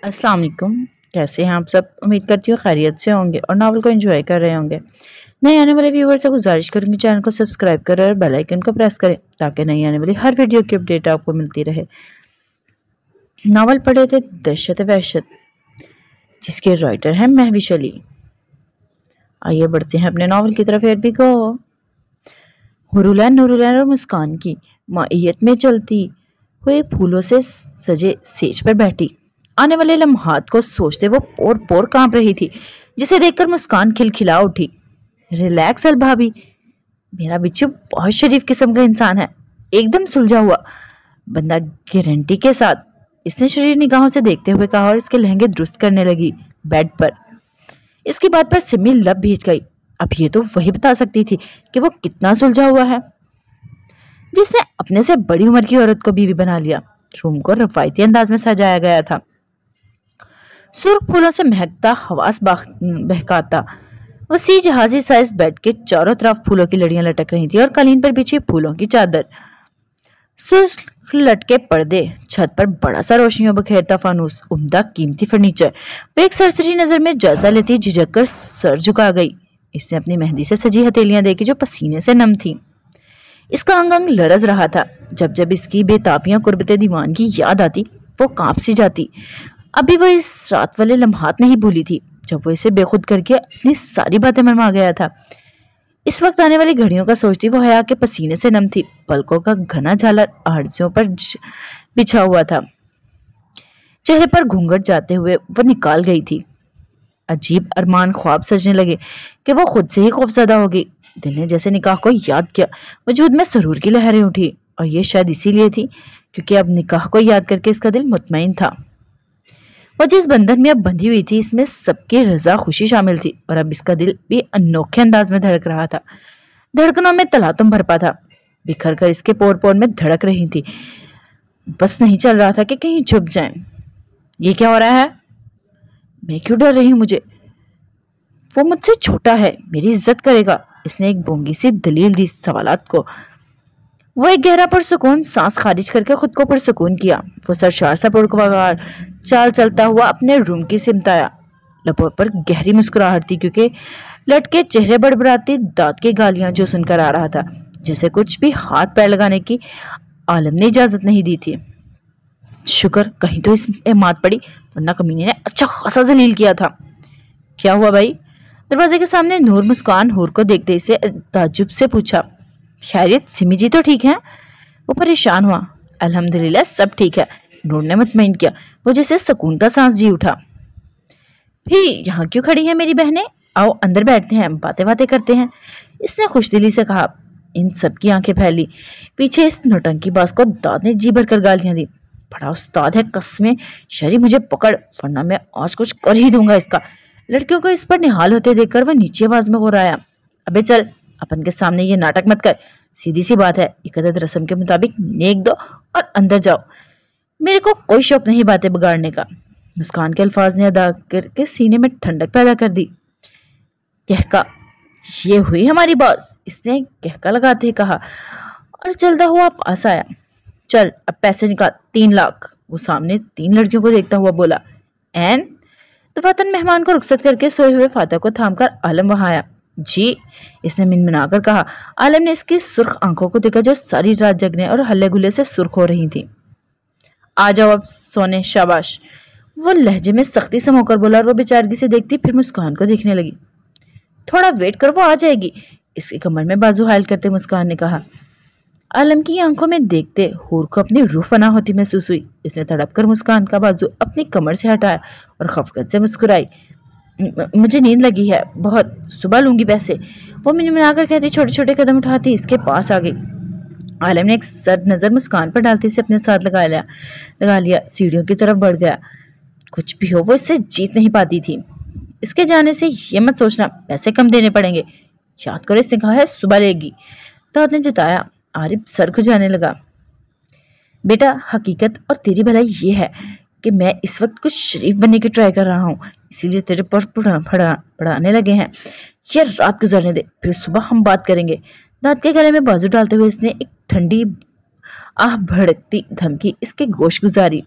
अस्सलाम वालेकुम। कैसे हैं आप सब? उम्मीद करती हूँ खैरियत से होंगे और नावल को एंजॉय कर रहे होंगे। नए आने वाले व्यूअर से गुजारिश करूंगी चैनल को सब्सक्राइब करें और बेल आइकन को प्रेस करें ताकि नई आने वाली हर वीडियो की अपडेट आपको मिलती रहे। नावल पढ़े थे दहशत वहशत, जिसके राइटर हैं महविश अली। आइए बढ़ते हैं अपने नावल की तरफ। भी गो हुरुलैन नूरुलैन और मुस्कान की माइयत में चलती हुए फूलों से सजे सेज पर बैठी आने वाले लम्हात को सोचते वो पोर पोर कांप रही थी, जिसे देखकर मुस्कान खिलखिला उठी। रिलैक्स अल भाभी, मेरा बिच्छू बहुत शरीफ किस्म का इंसान है, एकदम सुलझा हुआ बंदा गारंटी के साथ, इसने शरीर निगाहों से देखते हुए कहा और इसके लहंगे दुरुस्त करने लगी बेड पर। इसकी बात पर सिमी लब भीज गई। अब ये तो वही बता सकती थी कि वो कितना सुलझा हुआ है, जिसने अपने से बड़ी उम्र की औरत को बीवी बना लिया। रूम को रवायती अंदाज में सजाया गया था। सुर्ख फूलों से महकता हवास बहकाता वसी जहाजी साइज बेड के चारों तरफ फूलों की लड़ियां लटक रही थी और कालीन पर बिछी फूलों की चादर, सुर्ख लटके पर्दे, छत पर बड़ा सा रोशनियों बखेरता फानूस, उम्दा कीमती फर्नीचर। वो एक सरसरी नजर में जायजा लेती झिझक कर सर झुका गई। इसने अपनी मेहंदी से सजी हथेलियां देखी जो पसीने से नम थी। इसका अंग अंग लरज रहा था। जब जब इसकी बेताबियां कुर्बते दीवान की याद आती वो कांप सी जाती। अभी वो इस रात वाले लम्हात नहीं भूली थी जब वो इसे बेखुद करके अपनी सारी बातें मनवा गया था। इस वक्त आने वाली घड़ियों का सोचती वो हया के पसीने से नम थी। पलकों का घना झालर आड़सियों पर बिछा हुआ था। चेहरे पर घूंघट जाते हुए वो निकाल गई थी। अजीब अरमान ख्वाब सजने लगे कि वो खुद से ही खौफजदा हो गई। दिल ने जैसे निकाह को याद किया, वजूद में सरूर की लहरें उठी, और ये शायद इसीलिए थी क्योंकि अब निकाह को याद करके इसका दिल मुतमईन था। वो जिस बंधन में अब बंधी हुई थी इसमें सबकी रजा खुशी शामिल थी, और अब इसका दिल भी अनोखे अंदाज में धड़क रहा था। धड़कनों में तलातुम भरपा था, बिखर कर इसके पोर पोर में धड़क रही थी। बस नहीं चल रहा था कि कहीं छुप जाए। ये क्या हो रहा है? मैं क्यों डर रही हूँ? मुझे वो मुझसे छोटा है, मेरी इज्जत करेगा। इसने एक बोंगी सी दलील दी सवालात को। वो एक गहरा पुरसुकून सांस खारिज करके खुद को पुरसुकून किया। वो सरशार सा पुरगवार चाल चलता हुआ अपने रूम की सिमत आया। लबों पर गहरी मुस्कुराहट थी क्योंकि लटके चेहरे बड़बड़ाती दांत की गालियां जो सुनकर आ रहा था, जैसे कुछ भी हाथ पैर लगाने की आलम ने इजाजत नहीं दी थी। शुक्र कहीं तो इसमें मात पड़ी, वरना कमीने ने अच्छा खासा जलील किया था। क्या हुआ भाई? दरवाजे के सामने नूर मुस्कान हूर को देखते इसे ताज्जुब से पूछा। खैरियत, सिमी जी तो ठीक है? वो परेशान हुआ। अल्हम्दुलिल्लाह सब ठीक है, नूर ने मुतमईन किया। वो जैसे सुकून का सांस जी उठा। भी यहाँ क्यों खड़ी है मेरी बहनें? आओ अंदर बैठते हैं, बातें बातें करते हैं, इसने खुशदिली से कहा। इन सब की आंखें फैली। पीछे इस नौटंकी बाज को दाद ने जी भर कर गालियां दी। बड़ा उस्ताद है, कसमें शरी मुझे पकड़, वरना मैं आज कुछ कर ही दूंगा इसका। लड़कियों को इस पर निहाल होते देखकर वह नीचे आवाज में गुर्राया। अबे चल, अपन के सामने ये नाटक मत कर। सीधी सी बात है, इकदत रस्म के मुताबिक नेक दो और अंदर जाओ। मेरे को कोई शौक नहीं बातें बिगाड़ने का। मुस्कान के अल्फाज ने अदा करके सीने में ठंडक पैदा कर दी। कहका, ये हुई हमारी बॉस, इसने कहका लगाते ही कहा और चलता हुआ पास आया। चल अब पैसे निकाल, 3 लाख। वो सामने 3 लड़कियों को देखता हुआ बोला। एन दफातन मेहमान को रुखसत करके सोए हुए फातह को थामकर आलम वहां आया। जी, इसने मिनमिनाकर कहा। आलम ने इसकी सुर्ख आंखों को देखा जो सारी रात जगने और हल्ले गुल्ले से सुर्ख हो रही थी। आ जाओ अब सोने, शाबाश। वो लहजे में सख्ती से होकर बोला और वो बेचारगी से देखती फिर मुस्कान को देखने लगी। थोड़ा वेट कर, वो आ जाएगी, इसकी कमर में बाजू हायल करते मुस्कान ने कहा। आलम की आंखों में देखते हूर को अपनी रूह फना होती महसूस हुई। इसने तड़प कर मुस्कान का बाजू अपनी कमर से हटाया और खफकत से मुस्कुराई। मुझे नींद लगी है बहुत, सुबह लूंगी पैसे। वो मिनमिनाकर कहती छोटे छोटे कदम उठाती इसके पास आ गई। आलम ने एक सर्द नजर मुस्कान पर डालते से अपने साथ लगा लिया। सीढ़ियों की तरफ बढ़ गया। कुछ भी हो वो इससे जीत नहीं पाती थी। इसके जाने से ये मत सोचना पैसे कम देने पड़ेंगे। याद करो इसने कहा है सुबह लेगी। दाद ने जताया। आरिफ सर खुजाने लगा। बेटा हकीकत और तेरी भलाई ये है कि मैं इस वक्त कुछ शरीफ बनने की ट्राई कर रहा हूँ, इसीलिए तेरे पर पढ़ाने लगे हैं। ये रात गुजरने दे, फिर सुबह हम बात करेंगे। दाद के गले में बाजू डालते हुए इसने एक ठंडी आह भड़कती धमकी इसके गोश गुजारी।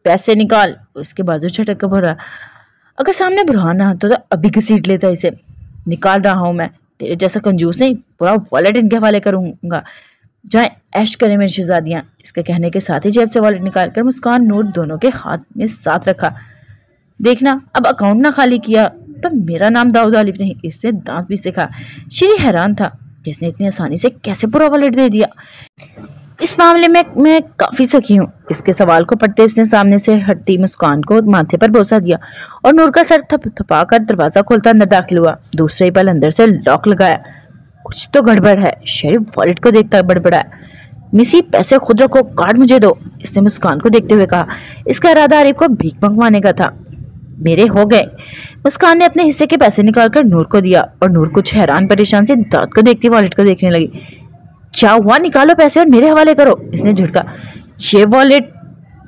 पैसे निकाल। उसके बाजू झटक कर बोला, अगर सामने बुरहान ना तो अभी घसीट लेता इसे। निकाल रहा हूं मैं, तेरे जैसा कंजूस नहीं, पूरा वॉलेट इनके हवाले करूंगा, जाए ऐश करें मेरी शहजादियां। इसके कहने के साथ ही जेब से वॉलेट निकालकर मुस्कान नूर दोनों के हाथ में साथ रखा। देखना, अब अकाउंट ना खाली किया तो मेरा नाम दाऊद आलिफ नहीं। इसने दांत भी सिखा। श्री हैरान था कि इसने इतनी आसानी से कैसे पूरा वॉलेट दे दिया। इस मामले में मैं काफी सखी हूँ। इसके सवाल को पढ़ते इसने सामने से हटती मुस्कान को माथे पर बोसा दिया और नूर का सर थपथपा कर दरवाजा खोलता अंदर दाखिल हुआ। दूसरे ही पल अंदर से लॉक लगाया। कुछ तो गड़बड़ है। शरीफ वॉलेट को देखता बड़बड़ाया, मिसी पैसे खुद रखो, कार्ड मुझे दो। इसने मुस्कान को देखते हुए कहा। इसका इरादा आरिफ को भीख मंगवाने का था। मेरे हो गए। मुस्कान ने अपने हिस्से के पैसे निकालकर नूर को दिया और नूर कुछ हैरान परेशान से दांत को देखती वॉलेट को देखने लगी। क्या हुआ, निकालो पैसे और मेरे हवाले करो। इसने झिड़का। ये वॉलेट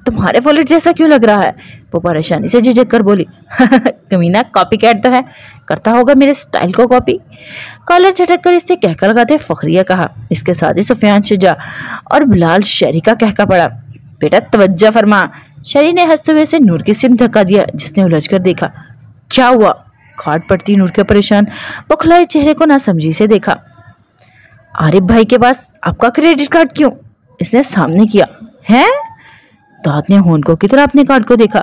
तुम्हारे वॉलेट जैसा क्यों लग रहा है? वो परेशानी से झिझक कर बोली। कमीना, कॉपी कैट तो है, करता होगा मेरे स्टाइल को कॉपी। कॉलर झटक कर इसने कहका लगाते फखरिया कहा। इसके साथ ही सुफियान शुजा और बिलाल शहरी का कहका पड़ा। बेटा तवज्जो फरमा। शहरी ने हंसते हुए से नूर की सिम धक्का दिया, जिसने उलझ कर देखा। क्या हुआ? खाट पड़ती नूर के परेशान बौखलाए चेहरे को ना समझी से देखा। आरिफ भाई के पास आपका क्रेडिट कार्ड क्यों? इसने सामने किया। है? दाद ने होनको की तरह अपने कार्ड को देखा।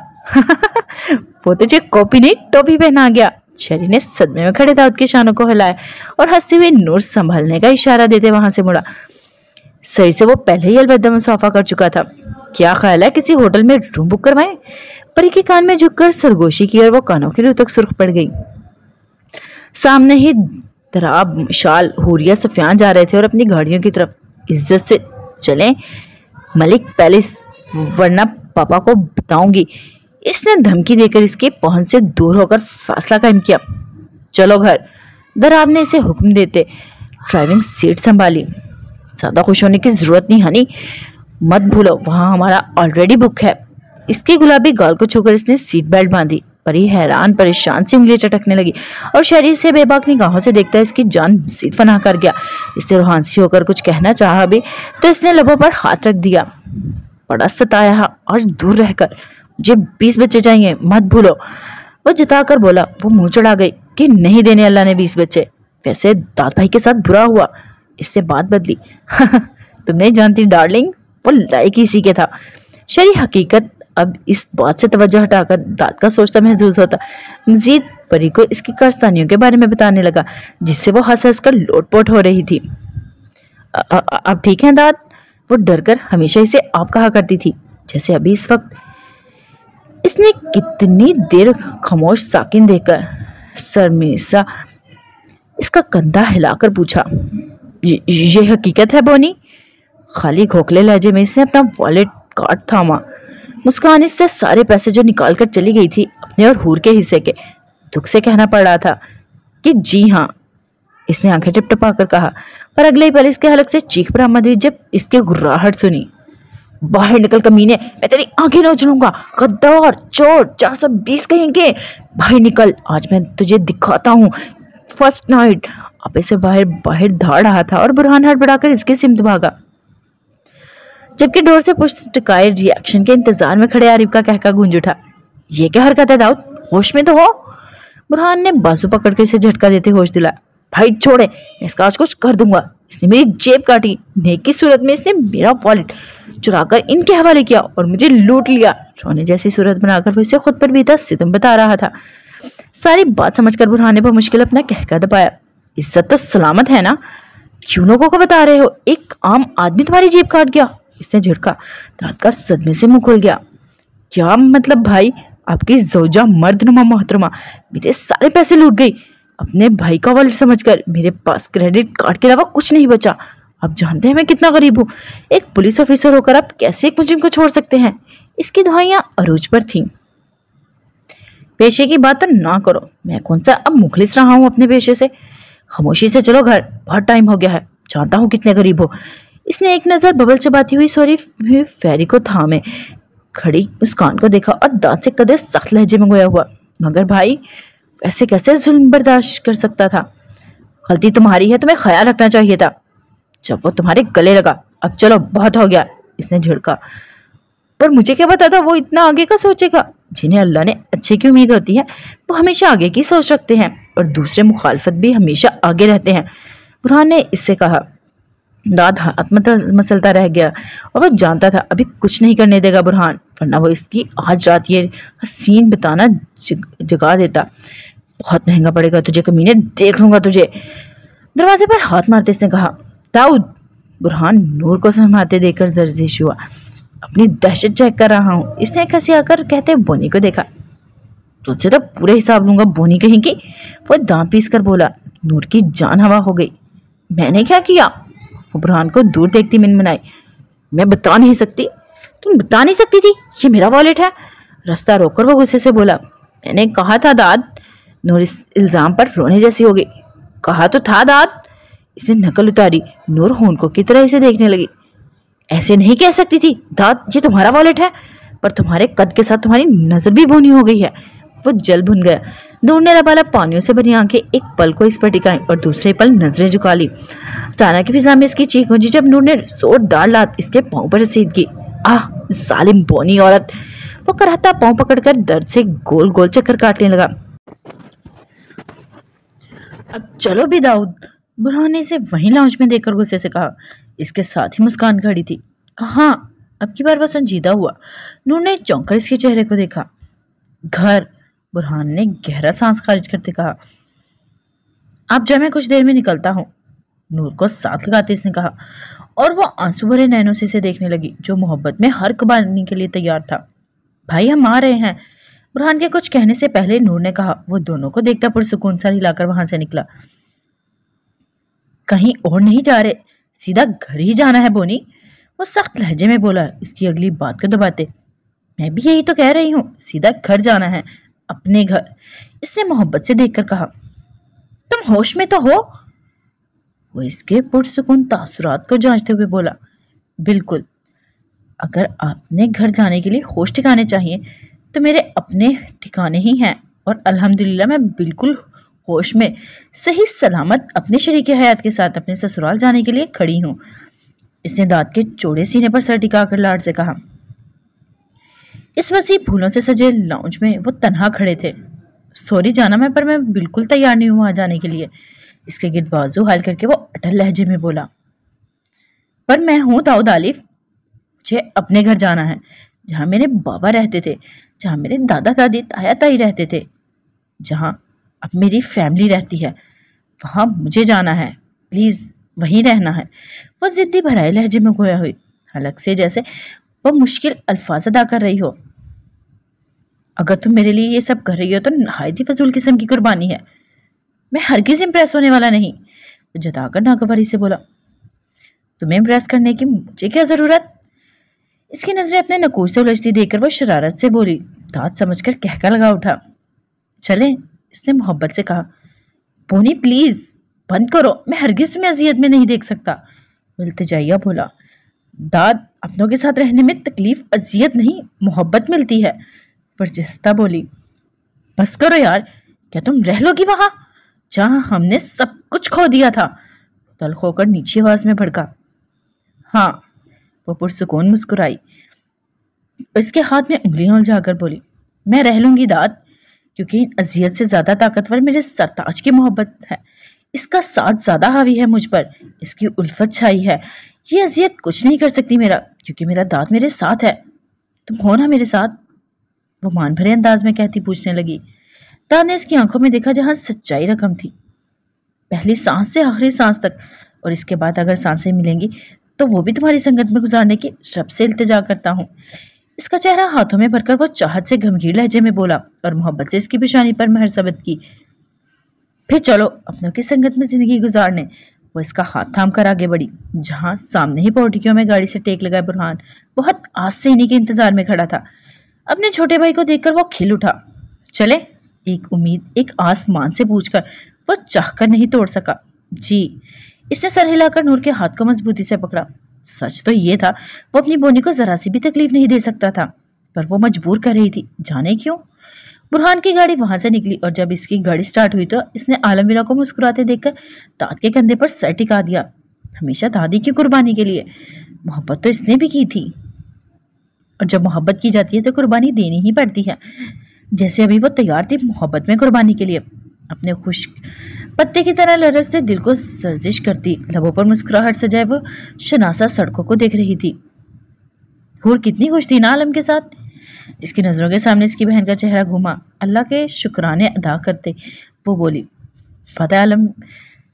वो तुझे कॉपी नहीं टोपी पहना गया। शहरी ने सदमे में खड़े दाऊद के शानों को हिलाया और हंसते हुए नूर संभलने का इशारा देते वहां से मुड़ा। सही से वो पहले ही अलविदा मुसाफा कर चुका था। क्या ख्याल है किसी होटल में रूम बुक करवाएं? परी के कान में झुककर सरगोशी की और वो कानों की रूह तक सुर्ख पड़ गई। सामने ही दराब शाल हुरिया सुफियान जा रहे थे और अपनी गाड़ियों की तरफ। इज्जत से चलें मलिक पैलेस, वरना पापा को बताऊंगी। इसने धमकी देकर इसके पहुंच से दूर होकर फासला कायम किया। चलो घर। दराब ने इसे हुक्म देते ड्राइविंग सीट संभाली। ज्यादा खुश होने की जरूरत नहीं हनी, मत भूलो वहां हमारा ऑलरेडी बुक है। इसके गुलाबी गाल को छूकर इसने सीट बेल्ट बांधी। परी हैरान परेशान से उंगली चटकने लगी और शरीर से बेबाक निगाहों से देखता इसकी जान मजीद फना कर गया। इससे रूहानसी होकर कुछ कहना चाहा भी तो इसने लबों पर हाथ रख दिया। बड़ा सताया आज दूर रहकर, मुझे 20 बच्चे चाहिए, मत भूलो। वो जताकर बोला। वो मुंह चढ़ा गई कि नहीं देने अल्लाह ने 20 बच्चे। वैसे दाद भाई के साथ बुरा हुआ। इससे बात बदली। तुम नहीं जानती डार्लिंग, वो लायक ही इसी के था। शरी हकीकत अब इस बात से तवज्जो हटाकर दाद का सोचता महसूस होता। मजीद परी को इसकी कारस्तानियों के बारे में बताने लगा, जिससे वो हंस हंस कर लोटपोट हो रही थी। अब ठीक है दाद? वो डर कर हमेशा इसे आप कहा करती थी, जैसे अभी इस वक्त। इसने कितनी देर खामोश साकिन देखकर शर्मिसा इसका कंधा हिलाकर पूछा। ये हकीकत है बोनी? खाली खोखले लहजे में इसने अपना वॉलेट कार्ड थामा। मुस्कान इससे सारे पैसे जो निकाल कर चली गई थी अपने और हूर के हिस्से के, दुख से कहना पड़ रहा था कि जी हाँ। इसने आंखें टिपटिपा कर कहा, पर अगले ही पल इसके हलक से चीख बरामद हुई जब इसके गुर्राहट सुनी। बाहर निकल कमीने, मैं तेरी आंखें नोच लूंगा, गद्दार, चोर, 420 कहेंगे। बाहर निकल, आज मैं तुझे दिखाता हूँ फर्स्ट नाइट। अब इसे बाहर बाहर धाड़ रहा था और बुरहान हड़बड़ाकर इसके सिमत भागा, जबकि डोर से पुश टिकाए रिएक्शन के इंतजार में खड़े आरिफ का कहका गूंज उठा। ये क्या हरकत है दाऊद, होश में तो हो। बुरहान ने बाजू पकड़कर इसे झटका देते होश दिलाया। भाई छोड़े, इसका आज कुछ कर दूंगा। इसने मेरी जेब काटी, नेक की सूरत में इसने मेरा वॉलेट चुराकर इनके हवाले किया और मुझे लूट लिया। रोने जैसी सूरत बनाकर वो इसे खुद पर बीता सितम बता रहा था। सारी बात समझकर बुरहान ने मुश्किल अपना कहका दबाया। इज्जत तो सलामत है ना, क्यों लोगों को बता रहे हो? एक आम आदमी तुम्हारी जेब काट गया। इसने झिड़का। दाद का सदमे से मुंह खुल गया। क्या मतलब भाई? आपकी जौजा मर्दनुमा मोहतरमा मेरे सारे पैसे लूट गई। अपने भाई का वॉलेट समझकर मेरे पास क्रेडिट कार्ड के अलावा कुछ नहीं बचा। आप जानते हैं मैं कितना गरीब हूँ। एक पुलिस ऑफिसर होकर आप कैसे एक मुजरिम को छोड़ सकते हैं? इसकी दुआइयां अरूज पर थीं। पेशे की बात तो ना करो, मैं कौन सा अब मुखलिस रहा हूँ अपने पेशे से। खामोशी से चलो घर, बहुत टाइम हो गया है। जानता हूँ कितने गरीब हो। इसने एक नजर बबल चबाती हुई सॉरी फेरी को थामे खड़ी मुस्कान को देखा और दांत से कदे सख्त लहजे में गोया हुआ। मगर भाई वैसे कैसे जुल्म बर्दाश्त कर सकता था? गलती तुम्हारी है, तुम्हें ख्याल रखना चाहिए था जब वो तुम्हारे गले लगा। अब चलो बहुत हो गया। इसने झिड़का। पर मुझे क्या पता था वो इतना आगे का सोचेगा। जिन्हें अल्लाह ने अच्छे की उम्मीद होती है वो हमेशा आगे की सोच रखते हैं और दूसरे मुखालफत भी हमेशा आगे रहते हैं, बुरहान ने इससे कहा। दाद हाथ मसलता रह गया और वो जानता था अभी कुछ नहीं करने देगा बुरहान, वरना वो इसकी आज रात ये हसीन बिताना जगा देता। बहुत महंगा पड़ेगा तुझे कमीने, देख लूंगा तुझे। दरवाजे पर हाथ मारते इसने कहा। दाऊद, बुरहान नूर को संभालते देखकर दर्जिश हुआ। अपनी दहशत चेक कर रहा हूँ, इसने कसी आकर कहते बोनी को देखा। तुझसे तो पूरे हिसाब लूंगा बोनी कहीं की, वो दांत पीस कर बोला। नूर की जान हवा हो गई। मैंने क्या किया? वो बुरहान को दूर देखती मिनमिनाई। मैं बता नहीं सकती। तुम बता नहीं सकती थी? ये मेरा वॉलेट है। रास्ता रोककर वो गुस्से से बोला। मैंने कहा था दाद। नूर इस इल्जाम पर रोने जैसी हो गई। कहा तो था दाद। इसने नकल उतारी। नूर होनको की तरह इसे देखने लगी। ऐसे नहीं कह सकती थी दाद, ये तुम्हारा वॉलेट है। पर तुम्हारे कद के साथ तुम्हारी नजर भी बोनी हो गई है। वो जल भुन गया। नूर ने लबालब पानियों से भरी आंखें एक पल को इस पर टिकाई और दूसरे पल नजरें झुका ली। अचानक फिजा में इसकी चीख गूंजी जब नूर ने जोरदार लात इसके पांव पर रसीद की। आह, जालिम बोनी औरत! वो कराहता पांव पकड़कर दर्द से गोल गोल चक्कर काटने लगा। अब चलो भी दाऊद, बुरहान ने इसे वहीं लाउंज में देखकर गुस्से से कहा। इसके साथ ही मुस्कान खड़ी थी। कहाँ? अब की बार वो संजीदा हुआ। नूर ने चौंक कर इसके चेहरे को देखा। घर, बुरहान ने गहरा सांस खारिज करते कहा। आप जाए, मैं कुछ देर में निकलता हूँ, नूर को साथ लगाते इसने कहा। और वो आंसू भरे नैनों से इसे देखने लगी, जो मोहब्बत में हर कुर्बानी के लिए तैयार था। भाई हम आ रहे हैं, बुरहान के कुछ कहने से पहले नूर ने कहा। वो दोनों को देखता पुरसुकून सा हिलाकर वहां से निकला। कहीं और नहीं जा रहे, सीधा घर ही जाना है बोनी, वो सख्त लहजे में बोला इसकी अगली बात को दबाते। मैं भी यही तो कह रही हूँ, सीधा घर जाना है, अपने घर, इसने मोहब्बत से देखकर कहा। तुम होश में तो हो? वो इसके पुरसुकून तासुरात को जांचते हुए बोला। बिल्कुल, अगर आपने घर जाने के लिए होश ठिकाने चाहिए तो मेरे अपने ठिकाने ही हैं, और अल्हम्दुलिल्लाह मैं बिल्कुल होश में सही सलामत अपने शरीके हयात के साथ अपने ससुराल जाने के लिए खड़ी हूँ, इसने दांत के चौड़े सीने पर सर टिकाकर लाड से कहा। इस वसी फूलों से सजे लाउंज में वो तन्हा खड़े थे। सॉरी जाना मैं, पर मैं बिल्कुल तैयार नहीं हूँ वहां जाने के लिए, इसके गिर्द बाजू हाल करके वो अटल लहजे में बोला। पर मैं हूं दाऊद आलिफ, मुझे अपने घर जाना है, जहां मेरे बाबा रहते थे, जहां मेरे दादा दादी ताया ताई रहते थे, जहां अब मेरी फैमिली रहती है, वहां मुझे जाना है, प्लीज वहीं रहना है। वो जिद्दी भराए लहजे में गोया हुई, हलक से जैसे वो मुश्किल अल्फाज अदा कर रही हो। अगर तुम मेरे लिए ये सब कर रही हो तो नहायत ही फजूल किस्म की कुर्बानी है, मैं हरगिज इम्प्रेस होने वाला नहीं, वो जताकर नागवारी से बोला। तुम्हें इम्प्रेस करने की मुझे क्या जरूरत? इसकी नजरें अपने नकूर से उलझती देखकर वो शरारत से बोली। दांत समझकर कहका लगा उठा। चलें, इसने मोहब्बत से कहा। पोनी प्लीज बंद करो, मैं हरगिज तुम्हें अजियत में नहीं देख सकता, वो इल्तिजाइया बोला। दाद, अपनों के साथ रहने में तकलीफ अजियत नहीं मोहब्बत मिलती है, परजिस्ता बोली। बस करो यार, क्या तुम रह लोगी वहां जहां हमने सब कुछ खो दिया था? तल्ख होकर नीची आवाज में भड़का। हाँ, वो पुरसुकून मुस्कुराई, इसके हाथ में उंगलियां उलझाकर बोली। मैं रह लूंगी दाद, क्योंकि इन अजियत से ज्यादा ताकतवर मेरे सरताज की मोहब्बत है, इसका साथ ज्यादा हावी है मुझ पर, इसकी उल्फत छाई है, ये अजियत कुछ नहीं कर सकती मेरा, क्योंकि मेरा दाद मेरे साथ है। तुम हो ना मेरे साथ? वो मान भरे अंदाज में कहती पूछने लगी। दाद ने इसकी आंखों में देखा जहां सच्चाई रकम थी। पहली सांस से आखिरी सांस तक, और इसके बाद अगर सांसें मिलेंगी तो वो भी तुम्हारी संगत में गुजारने की रब से इल्तिजा करता हूँ। इसका चेहरा हाथों में भरकर वो चाहत से गंभीर लहजे में बोला और मोहब्बत से इसकी पेशानी पर महर सबत की। फिर चलो अपनों की संगत में जिंदगी गुजारने। वो इसका हाथ थाम कर आगे बढ़ी, जहां सामने ही पोर्टिकों में गाड़ी से टेक लगाए बुरहान बहुत आस से इन्हीं के इंतजार में खड़ा था। अपने छोटे भाई को देखकर वो खिल उठा। चले, एक उम्मीद, एक आस मान से पूछकर वो चाहकर नहीं तोड़ सका। जी, इसने सर हिलाकर नूर के हाथ को मजबूती से पकड़ा। सच तो ये था वो अपनी बोनी को जरा सी भी तकलीफ नहीं दे सकता था, पर वो मजबूर कर रही थी, जाने क्यों। बुरहान की गाड़ी वहां से निकली और जब इसकी गाड़ी स्टार्ट हुई तो इसने आलमगीरा को मुस्कुराते देखकर दाद के कंधे पर सर टिका दिया। हमेशा दादी की कुर्बानी के लिए, मोहब्बत तो इसने भी की थी। और जब मोहब्बत की जाती है तो कुर्बानी देनी ही पड़ती है। जैसे अभी वो तैयार थी मोहब्बत में कुर्बानी के लिए। अपने खुश्क पत्ते की तरह लरसते दिल को सर्जिश करती, लबों पर मुस्कुराहट सजाए वो शनासा सड़कों को देख रही थी। हूर कितनी खुश थी ना आलम के साथ। इसकी नजरों के सामने इसकी बहन का चेहरा घूमा। अल्लाह के शुक्राने अदा करते वो बोली, फतेह आलम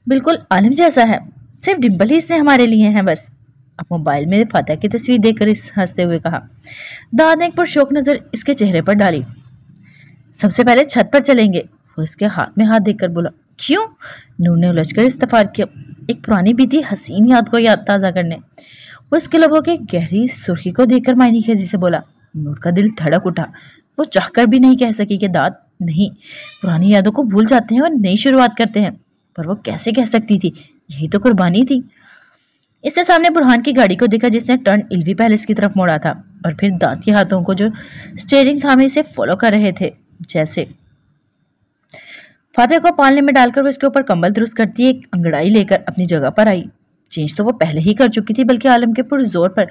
बिल्कुल आलम जैसा है, सिर्फ डिम्पल ही इसने हमारे लिए है बस। अब मोबाइल में फतेह की तस्वीर देखकर इस हंसते हुए कहा। दाद ने एक पुरशौक नजर इसके चेहरे पर डाली। सबसे पहले छत पर चलेंगे, वो इसके हाथ में हाथ देकर बोला। क्यों? नूर ने उलझकर इस्तफार किया, एक पुरानी बीती हसीन याद को याद ताज़ा करने। वो इसके लबों की गहरी सुर्खी को देखकर मायनी खेजी से बोला। नूर का दिल धड़क उठा। वो चाहकर भी नहीं कह सकी कि दाद नहीं, पुरानी यादों को भूल जाते हैं और नई शुरुआत करते हैं, पर वो कैसे कह सकती थी? यही तो कुर्बानी थी। इसने सामने बुरहान की गाड़ी को देखा जिसने टर्न इल्वी पैलेस की तरफ मोड़ा था, और फिर दाद के हाथों को जो स्टीयरिंग थामे इसे फॉलो कर रहे थे। जैसे फातिह को पालने में डालकर वो इसके ऊपर कंबल दुरुस्त करती एक अंगड़ाई लेकर अपनी जगह पर आई। चेंज तो वो पहले ही कर चुकी थी, बल्कि आलम के पुरजोर पर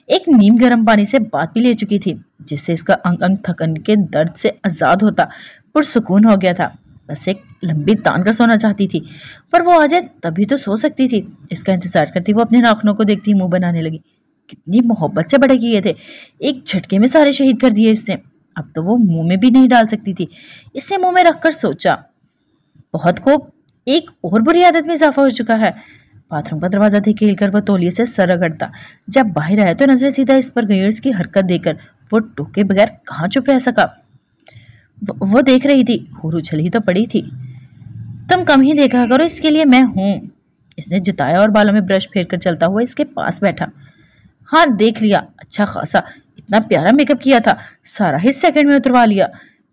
एक नीम गर्म पानी से बात भी ले चुकी थी, जिससे इसका अंग अंग थकन के दर्द से आजाद होता पुरसुकून हो गया था। बस एक लंबी तान कर सोना चाहती थी, पर वो आ जाए तभी तो सो सकती थी। इसका इंतजार करती वो अपने नाखूनों को देखती मुंह बनाने लगी। कितनी मोहब्बत से बड़े किए थे, एक झटके में सारे शहीद कर दिए इसने। अब तो वो मुंह में भी नहीं डाल सकती थी। इसने मुंह में रखकर सोचा, बहुत खूब, एक और बुरी आदत में इजाफा हो चुका है। बाथरूम का दरवाजा धकेल कर वह तौलिए से सर रगड़ता। जब बाहर आया तो नजरें सीधा इस पर गई। इसकी हरकत देखकर वो टोके बगैर कहाँ चुप रह सका। वो देख रही थी, हूर उछल ही तो पड़ी थी। तुम कम ही देखा करो, इसके लिए मैं हूं। इसने जिताया और बालों में ब्रश फेर कर चलता हुआ इसके पास बैठा। हाँ देख लिया, अच्छा खासा, इतना प्यारा मेकअप किया था, सारा ही सेकंड में उतरवा लिया।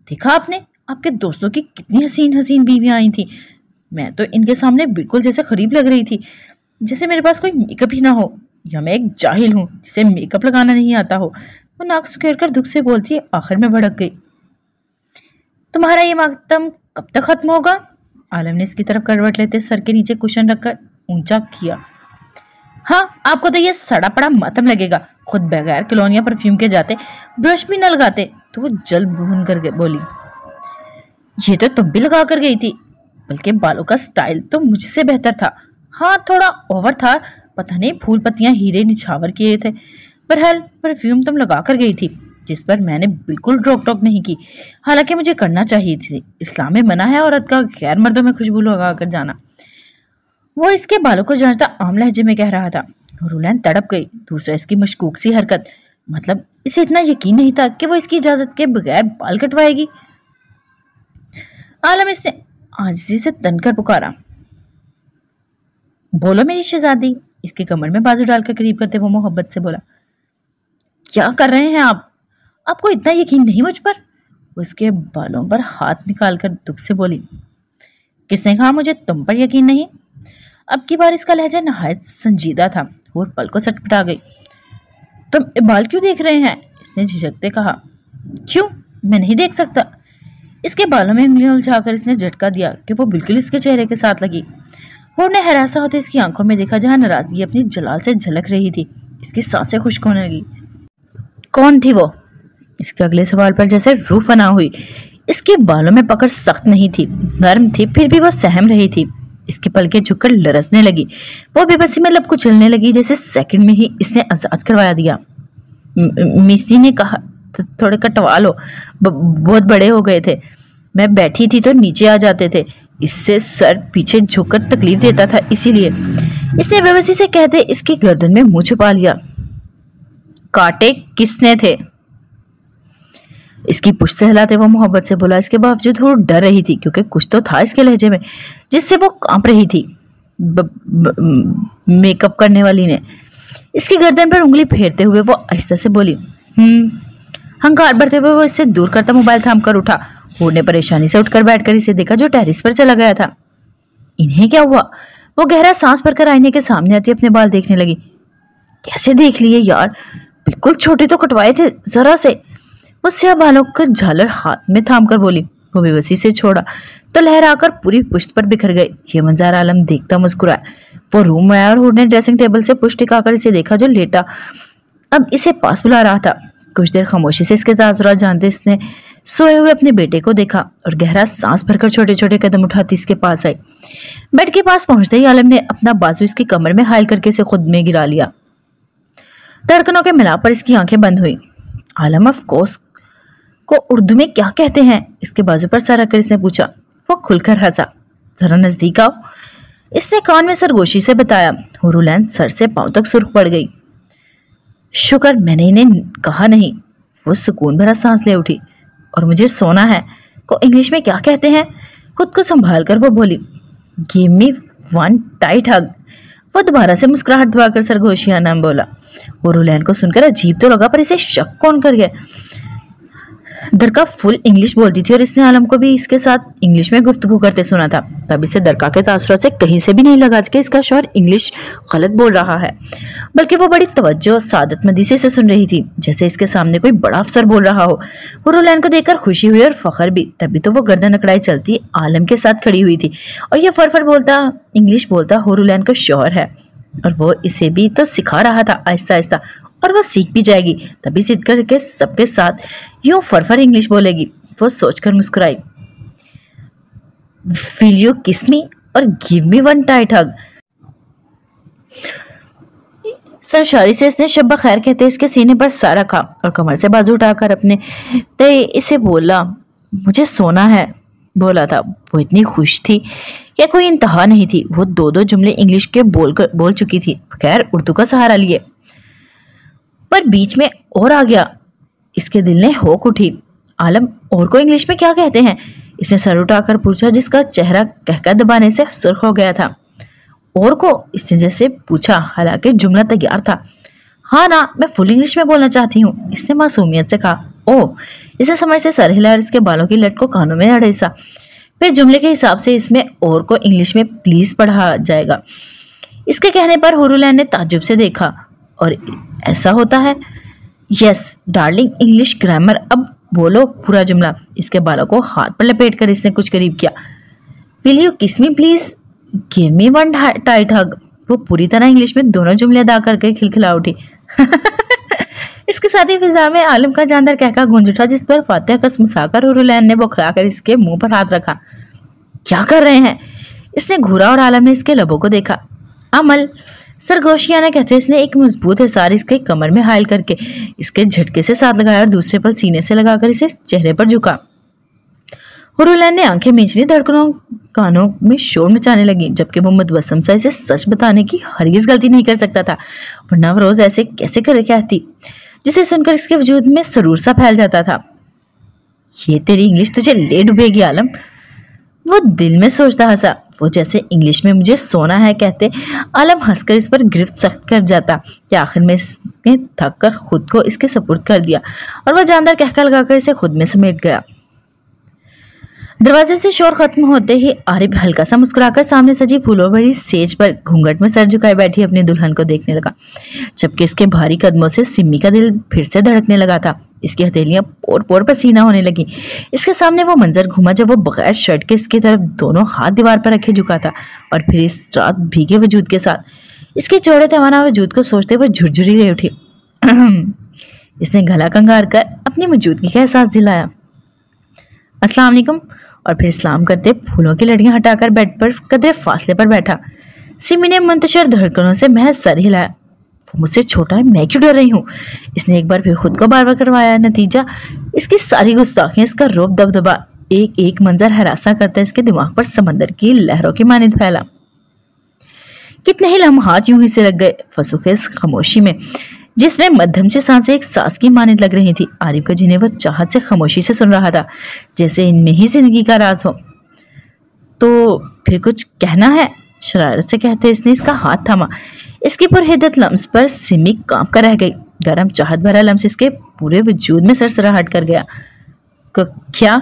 देखा आपने, आपके दोस्तों की कितनी हसीन हसीन बीवियां आई थी। मैं तो इनके सामने बिल्कुल जैसे गरीब लग रही थी, जैसे मेरे पास कोई मेकअप ही ना हो, या मैं एक जाहिल हूँ जिसे मेकअप लगाना नहीं आता हो। वो नाक सुखेर कर दुख से बोलती है, आखिर में भड़क गई। तुम्हारा ये मातम कब तक खत्म होगा? आलम ने इसकी तरफ करवट लेते सर के नीचे कुशन रखकर ऊंचा किया। हाँ, आपको तो ये सड़ा पड़ा मातम लगेगा। खुद बगैर कलोनिया परफ्यूम के जाते, ब्रश भी न लगाते। तो वो जल भून कर बोली, ये तो तुम भी लगा कर गई थी, बल्कि बालों का स्टाइल तो मुझसे बेहतर था। हाँ थोड़ा ओवर था, पता नहीं फूल पत्तियां हीरे निछावर किए थे। बहरहाल परफ्यूम तुम लगा कर गई थी, जिस पर मैंने बिल्कुल रोक टोक नहीं की। हालांकि मुझे करना चाहिए थी, इस्लाम में मना है औरत का गैर मर्दों में खुशबू लगा कर जाना। वो इसके बालों को जांचता आम लहजे में कह रहा था। रुलैन तड़प गई। दूसरा इसकी मशकूक सी हरकत, मतलब इसे इतना यकीन नहीं था कि वो इसकी इजाजत के बगैर बाल कटवाएगी। आलम इसने आजिज़ी से तनकर पुकारा, बोलो मेरी शहजादी। इसके कमर में बाजू डालकर करीब करते वो मोहब्बत से बोला, क्या कर रहे हैं आप? आपको इतना यकीन नहीं मुझ पर? उसके बालों पर हाथ निकालकर दुख से बोली, किसने कहा मुझे तुम पर यकीन नहीं? अब की बार इसका लहजा नहायत संजीदा था और पल को सटपटा गई। तुम बाल क्यों देख रहे हैं? इसने झिझकते कहा। क्यों, मैं नहीं देख सकता। इसके बालों में उंगलियां उलझाकर इसने झटका दिया कि वो बिल्कुल इसके चेहरे के साथ लगी। हूर ने हरासा होते इसकी आंखों में देखा, जहां नाराजगी अपनी जलाल से झलक रही थी। इसकी सांसें खुश्क होने लगी। कौन थी वो? इसके अगले सवाल पर जैसे रूह फना हुई। इसके बालों में पकड़ सख्त नहीं थी, नरम थी, फिर भी वो सहम रही थी। इसकी पलकें झुककर लरसने लगी। वो बेबसी में लब कुचलने लगी, जैसे सेकंड में ही इसने आजाद करवा दिया। मिसी ने कहा, थोड़े कटवा लो, बहुत बड़े हो गए थे। मैं बैठी थी तो नीचे आ जाते थे। इससे सर पीछे झुककर तकलीफ देता था, इसीलिए। इसने बेबसी से कहते इसकी गर्दन में मुंह छुपा लिया। काटे किसने थे? इसकी पुश्त से हिलाते वो मोहब्बत से बोला। इसके बावजूद वो डर रही थी, क्योंकि कुछ तो था इसके लहजे में जिससे वो कांप रही थी। मेकअप करने वाली ने इसकी गर्दन पर उंगली फेरते हुए वो आहिस्ता से बोली। हंकार भरते हुए वो इससे दूर करता मोबाइल थाम कर उठा। हूर ने परेशानी से उठकर बैठकर इसे देखा, जो टेरिस पर चला गया था। इन्हें क्या हुआ? वो गहरा सांस भरकर आईने के सामने आती अपने बाल देखने लगी। कैसे देख लिए यार, बिल्कुल छोटे तो कटवाए थे जरा से। वो स्याह बालों का झालर हाथ में थाम कर बोली। वो बेबसी से छोड़ा तो लहराकर पूरी पुश्त पर बिखर गए। ये मंजर आलम देखता मुस्कुराया। वो रूम में आया और हूर ने ड्रेसिंग टेबल से पुश्त टिकाकर इसे देखा, जो लेटा अब इसे पास बुला रहा था। कुछ देर खामोशी से इसके तासुरात जानते इसने सोए हुए अपने बेटे को देखा और गहरा सांस भरकर छोटे छोटे कदम उठाती इसके पास आई। बेड के पास पहुंचते ही आलम ने अपना बाजू इसकी कमर में हायल करके इसे खुद में गिरा लिया। धड़कनों के मिलाप पर इसकी आंखें बंद हुई। आलम ऑफ कोर्स को उर्दू में क्या कहते हैं? इसके बाजू पर सर रखकर इसने पूछा। वो खुलकर हंसा। जरा नजदीक आओ, इसने कान में सरगोशी से बताया। हुरुलैन सर से पांव तक सुर्ख पड़ गई। शुक्र मैंने इन्हें कहा नहीं। वो सुकून भरा सांस ले उठी। और मुझे सोना है को इंग्लिश में क्या कहते हैं? खुद को संभाल कर वो बोली, give me one tight hug. वो दोबारा से मुस्कुराहट दबाकर सरगोशियाना बोला। हुरुलैन को सुनकर अजीब तो लगा, पर इसे शक कौन कर गया? दरका फुल इंग्लिश बोलती थी और इसने आलम को भी इसके साथ इंग्लिश में गुफ्तगू करते सुना था। तब इसे दरका के तासुरात से कहीं से भी नहीं लगा कि इसका शौहर इंग्लिश गलत बोल रहा है, बल्कि वो बड़ी तवज्जो और सादतमंदी से इसे सुन रही थी, जैसे इसके सामने कोई बड़ा अफसर बोल रहा हो। हुरुलैन को देखकर खुशी हुई और फख्र भी। तभी तो वो गर्दन अकड़ाई चलती आलम के साथ खड़ी हुई थी और ये फरफर बोलता इंग्लिश बोलता हुरुलैन का शौहर है, और वो इसे भी तो सिखा रहा था आहिस्ता आहिस्ता, और वो सीख भी जाएगी। तभी जिद करके सबके साथ यूं फरफर इंग्लिश बोलेगी। वो सोचकर मुस्कुराई। विल यू किस मी और गिव मी वन टाइट हग। सरशारी से इसने शब्बा खैर कहते इसके सीने पर सर रखा और कमर से बाजू उठाकर अपने ते इसे बोला, मुझे सोना है। बोला था। वो इतनी खुश थी कि कोई इंतहा नहीं थी। वो दो दो जुमले इंग्लिश के बोल चुकी थी, खैर उर्दू का सहारा लिए। पर बीच में और आ गया। इसके दिल ने होक उठी। आलम और को इंग्लिश में क्या कहते हैं? इसने सर उठाकर पूछा, जिसका चेहरा कहकर दबाने से सुर्ख हो गया था। और को? इसने जैसे पूछा, हालांकि जुमला तैयार था। हाँ ना, मैं फुल इंग्लिश में बोलना चाहती हूँ, इसने मासूमियत से कहा। ओह, इसे समझ से सर हिलाकर इसके बालों की लट को कानों में अड़ेसा। फिर जुमले के हिसाब से इसमें और को इंग्लिश में प्लीज पढ़ा जाएगा। इसके कहने पर हुरुलैन ने ताज्जुब से देखा। और ऐसा होता है? Yes darling, English grammar. अब बोलो पूरा जुमला। इसके बालों को हाथ पर लपेट कर इसने कुछ करीब किया। Will you kiss me please, give me one tight hug. वो पूरी तरह इंग्लिश में दोनों जुमले अदा करके खिलखिला उठी। इसके साथ ही फिजा में आलम का जानदार कहका गूंज उठा, जिस पर फातिहा कसमसाकर हुरुलैन ने बौखलाकर इसके मुंह पर हाथ रखा। क्या कर रहे हैं? इसने घूरा और आलम ने इसके लबों को देखा। अमल, सरगोशियाना कहते इसने एक मजबूत हिसार इसके कमर में हायल करके इसके झटके से साथ लगाया और दूसरे पल सीने से लगाकर इसे चेहरे पर झुका। हुरुलैन ने आंखें मींच ली। धड़कनों कानों में शोर मचाने लगी, जबकि वो मुतबस्सम सा इसे सच बताने की हरगिज गलती नहीं कर सकता था, वरना वो रोज ऐसे कैसे करे कहती, जिसे सुनकर इसके वजूद में सरूर सा फैल जाता था। ये तेरी इंग्लिश तुझे ले डूबेगी आलम, वो दिल में सोचता हंसा। वो जैसे इंग्लिश में मुझे सोना है कहते आलम हंसकर इस पर गिरफ्त सख्त कर जाता कि आखिर में इसने थक कर खुद को इसके सपुर्द कर दिया और वह जानदार कहकर लगाकर इसे खुद में समेट गया। दरवाजे से शोर खत्म होते ही आरिफ हल्का सा मुस्कुराकर सामने सजी फूलों भरी सेज पर घूंघट में सर झुकाए बैठी अपनी दुल्हन को देखने लगा, जबकि इसके भारी कदमों से सिम्मी का दिल फिर से धड़कने लगा था। इसकी हथेलियां पोर पोर पसीना होने लगी। इसके सामने वो मंजर घूमा जब वो बगैर शर्ट के इसकी तरफ दोनों हाथ दीवार पर रखे झुका था, और फिर इस रात भीगे वजूद के साथ इसके चौड़े तवाना वजूद को सोचते हुए झुरझुरी ले उठी। इसने गला कंगार कर अपनी मौजूदगी का एहसास दिलाया। अस्सलाम वालेकुम, और फिर सलाम करते फूलों की लड़ियां हटाकर बेड पर कदरे फासले पर बैठा। सिमी ने मुंतशिर धड़कनों से महज सर हिलाया। वो मुझसे छोटा है, मैं क्यों डर रही हूँ? इसने एक बार फिर खुद को बार बार करवाया। नतीजा इसकी सारी गुस्ताखियां, इसका रोब दबदबा, एक एक मंजर हरासा करता इसके दिमाग पर समंदर की लहरों की मानिंद फैला। कितने ही लम्हात यूं ही से लग गए फसूखेज खामोशी में, जिसमें मध्यम से सांसें एक सांस की मानिंद लग रही थी। आरिफ को जिन्हें वो चाहत से खामोशी से सुन रहा था, जैसे इनमें ही जिंदगी का राज हो। तो फिर कुछ कहना है? शरारत से कहते इसने इसका हाथ थामा। इसकी पुरहिद्दत लम्स पर सिमी कांप कर रह गई। गरम चाहत भरा लम्स इसके पूरे वजूद में सरसराहट कर गया। क्या?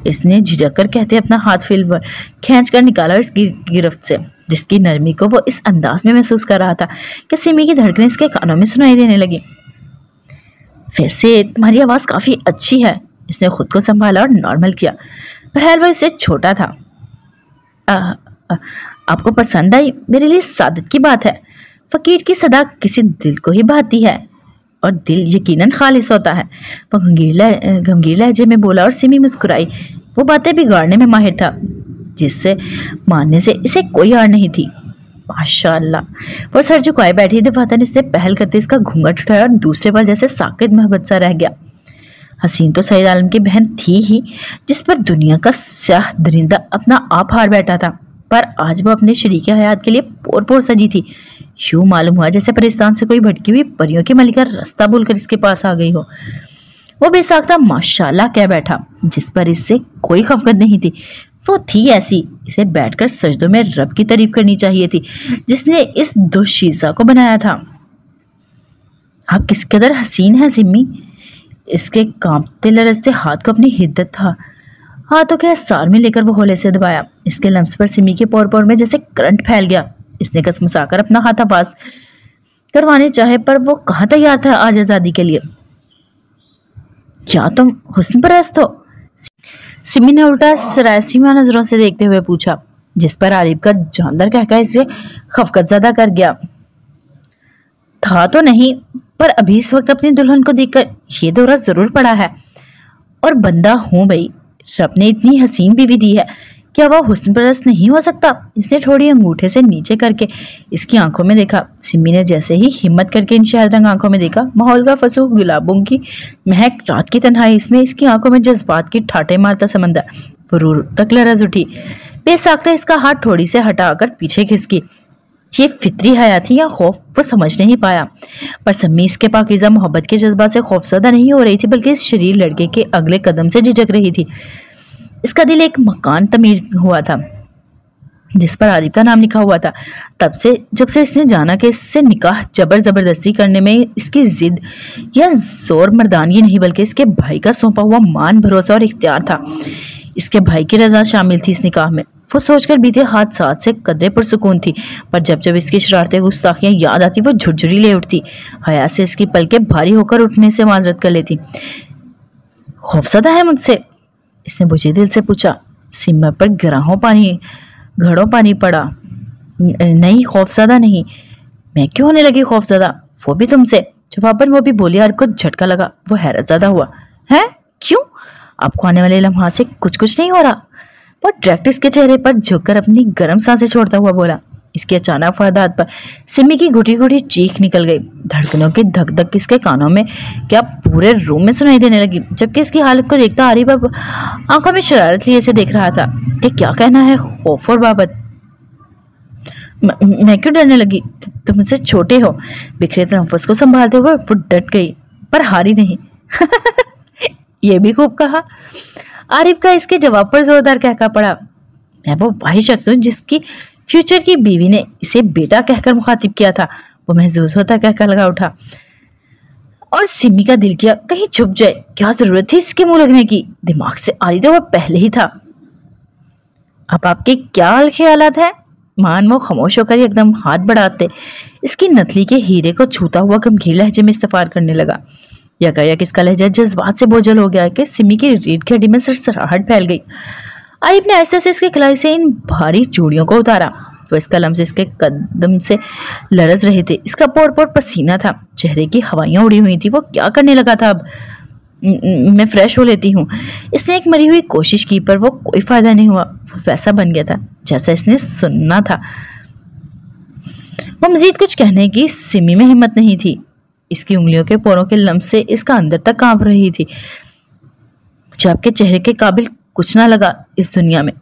इसने झिझक कर कहते अपना हाथ फिल खींच कर निकाला इसकी गिरफ्त से, जिसकी नरमी को वो इस अंदाज में महसूस कर रहा था कि सिमी की धड़कनें इसके कानों में सुनाई देने लगी। वैसे तुम्हारी आवाज काफी अच्छी है। इसने खुद को संभाला और नॉर्मल किया। बहरहाल वो इससे छोटा था। आपको पसंद आई? मेरे लिए सादत की बात है। फकीर की सदा किसी दिल को ही भाती है। और दिल यकीनन खालिस होता है, वो गंभीर लहजे में बोला और सिमी मुस्कुराई। वो बातें बिगाड़ने में माहिर था, जिससे मानने से इसे कोई आड़ नहीं थी। माशाअल्लाह। वो सर झुकाए बैठी दफातर ने इससे पहल करते इसका घूंघट उठाया और दूसरे पल जैसे साकित मोहब्बत सा रह गया। हसीन तो सईद आलम की बहन थी ही, जिस पर दुनिया का स्याह दरिंदा अपना आप हार बैठा था, पर आज वो अपने शरीके हयात के लिए पोर पोर सजी थी। यूं मालूम हुआ जैसे परिस्तान से कोई भटकी हुई परियों की मलिका रास्ता बोलकर इसके पास आ गई हो। वो बेसाख्ता माशाल्लाह कह बैठा, जिस पर इससे कोई खफकत नहीं थी। वो थी ऐसी, इसे बैठकर सजदों में रब की तारीफ करनी चाहिए थी, जिसने इस दोशीज़ा को बनाया था। आप किस कदर हसीन है सिमी। इसके कांपते लरजते हाथ को अपनी हिद्दत था, हाथों के सार में लेकर वो होले से दबाया। इसके लम्स पर सिमी के पोर पोर में जैसे करंट फैल गया। इसने कसमसाकर अपना हाथ आवाज करवाने चाहे, पर वो कहाँ तैयार था आज आजादी के लिए। क्या तुम हुस्न परस्त हो? सिमी ने उल्टा सरासीमा नजरों से देखते हुए पूछा, जिस पर आरिफ का जानदार कहकर इसे खफकत ज्यादा कर गया। था तो नहीं, पर अभी इस वक्त अपनी दुल्हन को देखकर ये दौरा जरूर पड़ा है। और बंदा हूं भाई, रब ने इतनी हसीन बीवी दी है, क्या वह हुस्न परस्त नहीं हो सकता? इसने थोड़ी अंगूठे से नीचे करके इसकी आंखों में देखा। सिमी ने जैसे ही हिम्मत करके इन शहद रंग आंखों में देखा, माहौल का फसूख, गुलाबों की महक, रात की तन्हाई, इसमें इसकी आंखों में जज्बात की ठाटे मारता समंदर। फरूर तक लरज उठी। बेसाख्ता इसका हाथ थोड़ी से हटाकर पीछे खिसकी। ये फितरी हया थी या खौफ, वो समझ नहीं पाया, पर सम्मी इसके पाकीज़ा मोहब्बत के जज्बात से खौफजदा नहीं हो रही थी, बल्कि इस शरीर लड़के के अगले कदम से झिझक रही थी। इसका दिल एक मकान तमीर हुआ था जिस पर आरिफ का नाम लिखा हुआ था। तब से जब से इसने जाना कि इससे निकाह जबरदस्ती करने में इसकी जिद या जोर मर्दानगी नहीं, बल्कि इसके भाई का सौंपा हुआ मान, भरोसा और इख्तियार था। इसके भाई की रजा शामिल थी इस निकाह में। वो सोचकर बीते हादसात से कदरे पुरसुकून थी, पर जब जब इसकी शरारतें, गुस्ताखियां याद आती वो झुरझुरी ले उठती। हया से इसकी पलकें भारी होकर उठने से माजरत कर लेती। खौफजदा है मुझसे? इसने बुझे दिल से पूछा। सिम्मा पर घड़ों पानी पड़ा। नहीं, खौफजदा नहीं। मैं क्यों होने लगी खौफजदा? वो भी तुमसे? जवाब पर वो भी बोली। आरिफ को झटका लगा। वो हैरत ज्यादा हुआ। है? क्यों? आपको आने वाले लम्हा से कुछ नहीं हो रहा? वो डायरेक्ट इसके चेहरे पर झुककर अपनी गर्म सांसें छोड़ता हुआ बोला। इसके अचानक फरदात पर सिमी की घुटी घुटी चीख निकल गई। धड़कनों की धक धक इसके कानों में क्या पूरे रूम में सुनाई देने लगी। जबकि इसकी हालत को देखता आरिफ अब आंखों में शरारत लिए से देख रहा था कि क्या कहना है खौफ और बाबत। मैं क्यों डरने लगी? तुम मुझसे छोटे हो। बिखरे तनफ्फुस को संभालते हुए वो डट गई, पर हारी नहीं। ये भी खूब कहा। आरिफ का इसके जवाब पर जोरदार कहका पड़ा। मैं वो वाही शख्स हूँ जिसकी फ्यूचर की बीवी ने इसे बेटा कहकर मुखातिब किया था। वो महजूज होता कहकर लगा उठा। और सिमी का दिल किया कहीं छुप जाए, क्या जरूरत थी इसके मुंह लगने की? दिमाग से आ रही तो वो पहले ही था। अब आपके क्या ख्यालात है? मान वो खामोश होकर एकदम हाथ बढ़ाते इसकी नथली के हीरे को छूता हुआ गंभीर लहजे में इस्तफार करने लगा। यकायक इसका लहजा जज्बात से बोझल हो गया कि सिमी की रीढ़ की हड्डी में सरसराहट फैल गई। आरिफ ने आहिस्ते से इसके कलाई से इन भारी चूड़ियों को उतारा। तो इसका लम्स इसके कदम से लरज रहे थे। इसका पोर पोर पसीना था, चेहरे की हवाइयां उड़ी हुई थी। वो क्या करने लगा था अब? मैं फ्रेश हो लेती हूँ। इसने एक मरी हुई कोशिश की, पर वो कोई फायदा नहीं हुआ। वो वैसा बन गया था जैसा इसने सुनना था। वो मजीद कुछ कहने की सिमी में हिम्मत नहीं थी। इसकी उंगलियों के पोरों के लम्स से इसका अंदर तक कांप रही थी। मुझे आपके चेहरे के काबिल कुछ ना लगा इस दुनिया में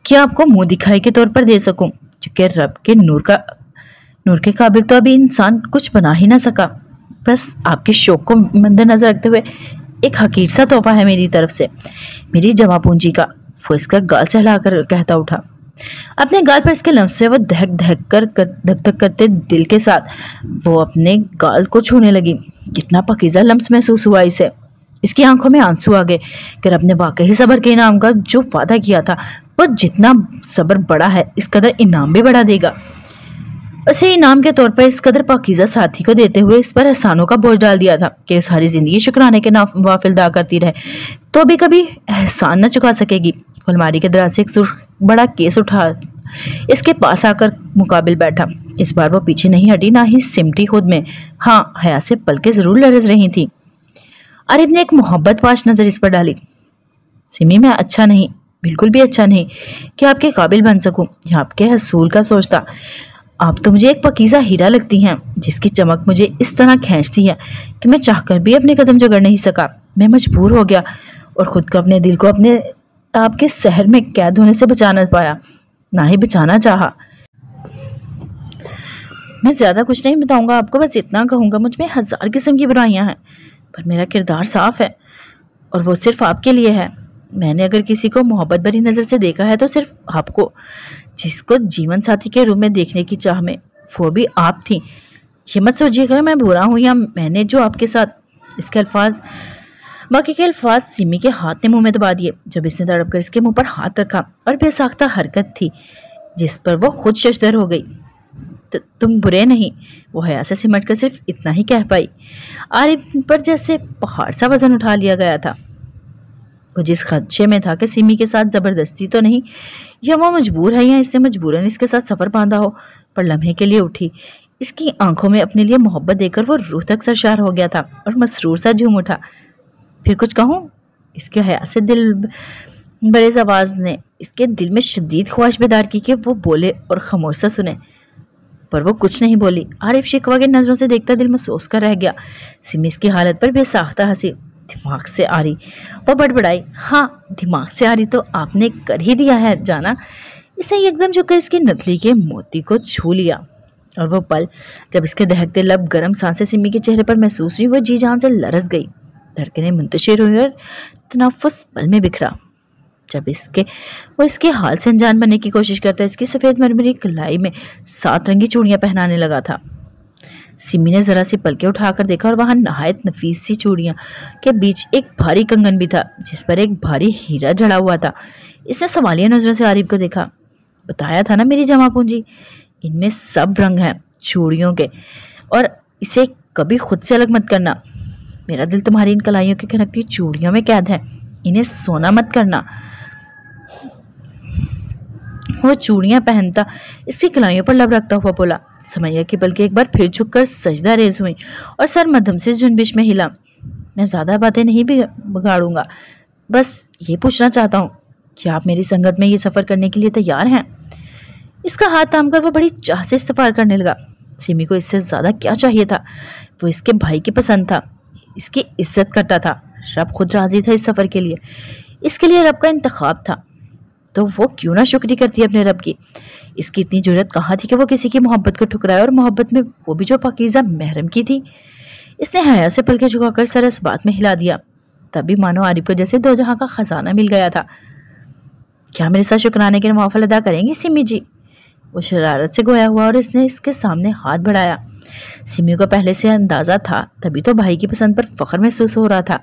कि आपको मुंह दिखाई के तौर पर दे सकूं, क्योंकि रब के नूर के काबिल तो अभी इंसान कुछ बना ही ना सका। बस आपके शौक को मद्देनजर रखते हुए एक हकीर सा तोहफा है मेरी तरफ से, मेरी जमा पूंजी का। वो इसका गाल से हिलाकर कहता उठा। अपने गाल पर इसके लम्स से वो धक धक करते दिल के साथ वो अपने गाल को छूने लगी। कितना पकीज़ा लम्स महसूस हुआ इसे। इसकी आंखों में आंसू आ गए कि रब ने वाकई सब्र के इनाम का जो वादा किया था, वो जितना सब्र बड़ा है इस कदर इनाम भी बढ़ा देगा। उसे इनाम के तौर पर इस कदर पाकीज़ा साथी को देते हुए इस पर एहसानों का बोझ डाल दिया था कि सारी जिंदगी शुक्राने के नवाफिल अदा करती रहे तो भी कभी एहसान न चुका सकेगी। अलमारी के दराज से एक बड़ा केस उठा इसके पास आकर मुकाबिल बैठा। इस बार वो पीछे नहीं हटी, ना ही सिमटी खुद में। हाँ, हया से पलकें जरूर लरज रही थी। आरिफ ने एक मोहब्बतबाज नजर इस पर डाली। सिमी, मैं अच्छा नहीं, बिल्कुल भी अच्छा नहीं कि आपके काबिल बन सकूं या आपके हसूल का सोचता। आप तो मुझे एक पकीज़ा हीरा लगती हैं, जिसकी चमक मुझे इस तरह खींचती है कि मैं चाहकर भी अपने कदम जगड़ नहीं सका। मैं मजबूर हो गया और खुद को, अपने दिल को अपने आपके शहर में कैद होने से बचा न पाया, ना ही बचाना चाहा। मैं ज्यादा कुछ नहीं बताऊंगा आपको, बस इतना कहूंगा, मुझ में 1000 किस्म की बुराइयां हैं, पर मेरा किरदार साफ है और वो सिर्फ आपके लिए है। मैंने अगर किसी को मोहब्बत भरी नजर से देखा है तो सिर्फ आपको, जिसको जीवन साथी के रूप में देखने की चाह में, वो भी आप थी। ये मत सोचिएगा मैं बुरा हूं या मैंने जो आपके साथ। इसके अल्फाज, बाकी के अल्फाज सिमी के हाथ ने मुंह में दबा दिए जब इसने तड़प कर इसके मुंह पर हाथ रखा, और बेसाख्ता हरकत थी जिस पर वो खुद शशदर हो गई। तुम बुरे नहीं, वो हया से सिमट कर सिर्फ इतना ही कह पाई। आरिफ पर जैसे पहाड़ सा वजन उठा लिया गया था। वो जिस खदशे में था कि सिमी के साथ जबरदस्ती तो नहीं, या वो मजबूर है या इसने मजबूरन इसके साथ सफर बांधा हो, पर लम्हे के लिए उठी। इसकी आंखों में अपने लिए मोहब्बत देकर वो रूह तक सरशार हो गया था और मसरूर सा झूम उठा। फिर कुछ कहूँ? इसके हया से दिल बरेज आवाज ने इसके दिल में शदीद ख्वाहिश बेदार की कि वो बोले और खामोश सा सुने, पर वो कुछ नहीं बोली। आरिफ शिकवा की नजरों से देखता दिल महसूस कर रह गया। सिमी इसकी हालत पर बेसाख्ता हंसी। दिमाग से आ रही, वो बड़बड़ाई। हाँ, दिमाग से आ रही तो आपने कर ही दिया है जाना। इसे एकदम झुककर इसकी नथली के मोती को छू लिया, और वो पल जब इसके दहकते लब गर्म सांसें सिमी के चेहरे पर महसूस हुई, वो जी जान से लरस गई। धड़कनें मुंतशिर हुई और तनाफुस पल में बिखरा। जब वो इसके हाल से अनजान बनने की कोशिश करता, इसकी सफेद मरमरी कलाई में 7 रंगी चूड़ियां पहनाने लगा था। सिमी ने जरा सी पलके उठाकर देखा और वहां नहायत नफीस सी चूड़ियां के बीच एक भारी कंगन भी था, जिस पर एक भारी हीरा जड़ा हुआ था। इसने सवालिया नजरों से आरिफ को देखा। बताया था ना मेरी जमा पूंजी, इनमें सब रंग हैं चूड़ियों के, और इसे कभी खुद से अलग मत करना। मेरा दिल तुम्हारी इन कलाइयों की खनकती चूड़ियों में कैद है, इन्हें सोना मत करना। वो चूड़ियां पहनता इसकी कलाइयों पर लब रखता हुआ बोला। समैया की पलकें एक बार फिर झुककर सजदा रेज हुई और सर मध्यम से जुनबिश में हिला। मैं ज्यादा बातें नहीं बिगाड़ूंगा, बस ये पूछना चाहता हूँ कि आप मेरी संगत में ये सफर करने के लिए तैयार हैं? इसका हाथ थामकर वो बड़ी चाह से इस्तफार करने लगा। सिमी को इससे ज्यादा क्या चाहिए था? वो इसके भाई की पसंद था, इसकी इज्जत करता था। रब खुद राजी था इस सफर के लिए, इसके लिए रब का इंतखाब था, तो वो क्यों ना शुक्री करती है अपने रब की। इसकी इतनी जुर्रत कहाँ थी कि वो किसी की मोहब्बत को ठुकराए, और मोहब्बत में वो भी जो पाकीज़ा महरम की थी। इसने हया से पलके झुकाकर सर इस बात में हिला दिया। तभी मानो आरिफ को जैसे दो जहां का खजाना मिल गया था। क्या मेरे साथ शुक्राने के नवाफल अदा करेंगी सिमी जी? वो शरारत से गोया हुआ और इसने इसके सामने हाथ बढ़ाया। सिमी को पहले से अंदाजा था, तभी तो भाई की पसंद पर फख्र महसूस हो रहा था।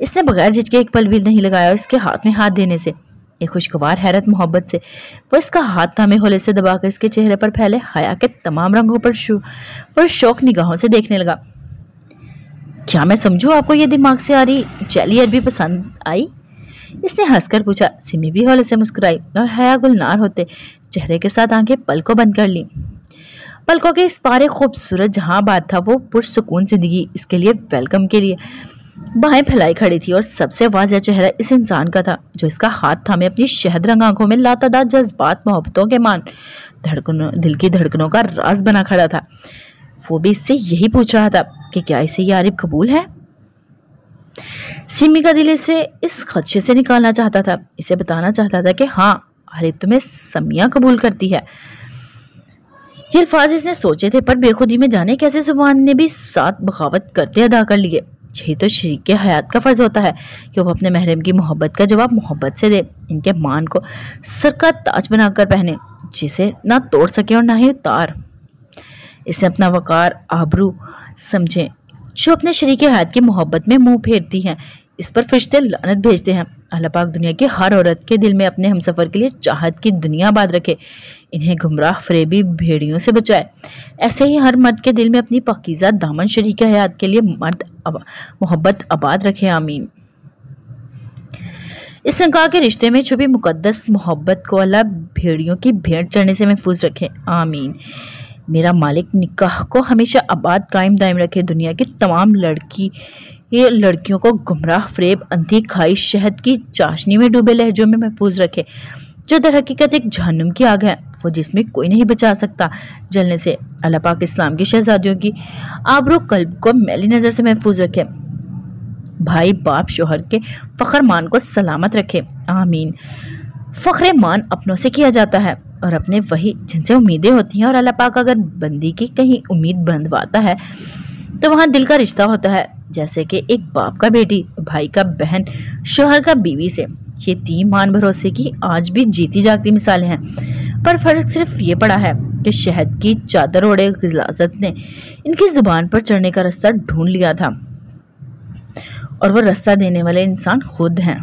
इसने बगैर झिझके एक पल भी नहीं लगाया, और इसके हाथ में हाथ देने से, एक खुशगवार हैरत मोहब्बत से, वो इसका हाथ थामे होले से दबाकर इसके चेहरे पर फैले हया के तमाम रंगों पर शौक निगाहों से देखने लगा। क्या मैं समझू आपको ये दिमाग से आ रही जैली अरबी पसंद आई? इसने हंसकर पूछा। सिमी भी होले से मुस्कुराई और हया गुलनार होते चेहरे के साथ आंखें पलकों बंद कर ली। पलकों के इस पारे खूबसूरत जहां बात था, वो पुरसुकून जिंदगी इसके लिए वेलकम के लिए बाहें फैलाई खड़ी थी, और सबसे वाज़ेह चेहरा इस इंसान का था जो इसका हाथ थामे अपनी शहद रंग आंखों में लातादाद जज्बात मोहब्बतों के मान दिल की धड़कनों का राज बना खड़ा था। वो भी इससे यही पूछ रहा था कि क्या इसे ये आरिफ कबूल है। सिमी का दिल इसे इस खदशे से निकालना चाहता था, इसे बताना चाहता था कि हाँ, आरिफ तुम्हें समिया कबूल करती है। ये अल्फाज इसने सोचे थे, पर बेखुदी में जाने कैसे जुबान ने भी साथ बगावत करते अदा कर लिए। यही तो शरीक के हयात का फर्ज होता है कि वो अपने महरम की मोहब्बत का जवाब मोहब्बत से दे, इनके मान को सर का ताज बनाकर पहने, जिसे ना तोड़ सके और ना ही उतार। इसने अपना वकार आबरू समझे जो अपने शरीक हयात की मोहब्बत में मुंह फेरती हैं, इस पर फरिश्ते लानत भेजते हैं। अल्लाह पाक दुनिया की हर औरत के दिल में अपने हमसफर के लिए चाहत की दुनिया आबाद रखे, इन्हें गुमराह फरेबी भेड़ियों से बचाए। ऐसे ही हर मर्द के दिल में अपनी पाकीज़ा दामन शरीक हयात के लिए मोहब्बत आबाद रखे, आमीन। इसने कहा कि रिश्ते में छुपी मुकद्दस मोहब्बत को अल्लाह भेड़ियों की भेंट चढ़ने से महफूज रखे, आमीन। मेरा मालिक निकाह को हमेशा आबाद कायम दायम रखे, दुनिया की तमाम ये लड़कियों को गुमराह फरेब अंधी खाई शहद की चाशनी में डूबे लहजों में महफूज रखे, जो दर हकीकत एक जहन्नुम की आग है, वो जिसमें कोई नहीं बचा सकता जलने से। अल्लाह पाक इस्लाम की शहजादियों की आबरू कल्ब को मैली नजर से महफूज रखे। भाई बाप शोहर के फख्र मान को सलामत रखे, आमीन। फख्र मान अपनों से किया जाता है और अपने वही जिनसे उम्मीदें होती हैं, और अल्लाह पाक अगर बंदी की कहीं उम्मीद बंधवाता है तो वहाँ दिल का रिश्ता होता है, जैसे कि एक बाप का बेटी, भाई का बहन, शोहर का बीवी से। ये तीन मान भरोसे की आज भी जीती जागती मिसालें हैं, पर फर्क सिर्फ ये पड़ा है कि शहद की चादर ओढ़े गिलाजत ने इनकी जुबान पर चढ़ने का रास्ता ढूंढ लिया था, और वो रास्ता देने वाले इंसान खुद हैं।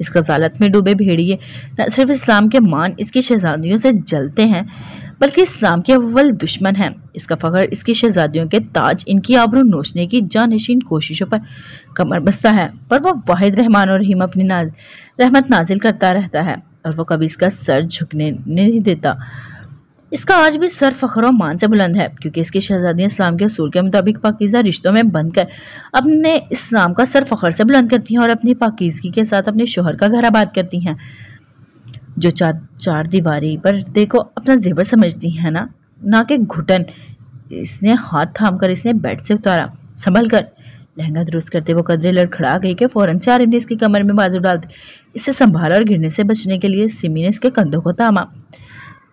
इस गजालत में डूबे भेड़िए न सिर्फ इस्लाम के मान इसकी शहजादियों से जलते हैं, बल्कि इस्लाम के अव्वल दुश्मन हैं। इसका फख्र इसकी शहजादियों के ताज इनकी आबरू नोचने की जानशीन कोशिशों पर कमर बस्ता है, पर वो वाहिद रहमान और रहीम अपनी रहमत नाजिल करता रहता है, और वो कभी इसका सर झुकने नहीं देता। इसका आज भी सर फख्र और मान से बुलंद है, क्योंकि इसकी शहजादियां इस्लाम के असूल के मुताबिक पाकीज़ा रिश्तों में बंधकर अपने इस्लाम का सर फख्र से बुलंद करती हैं और अपनी पाकीज़गी के साथ अपने शोहर का घर आबाद करती हैं, जो चार दीवारी पर देखो अपना जेवर समझती हैं ना कि घुटन। इसने हाथ थाम कर इसने बेड से उतारा, संभल कर। लहंगा दुरुस्त करते वो कदरे लड़खड़ा गई कि फौरन से आरिफ ने इसकी कमर में बाजू डालते इसे संभाला और गिरने से बचने के लिए सिमी ने इसके कंधों को थामा।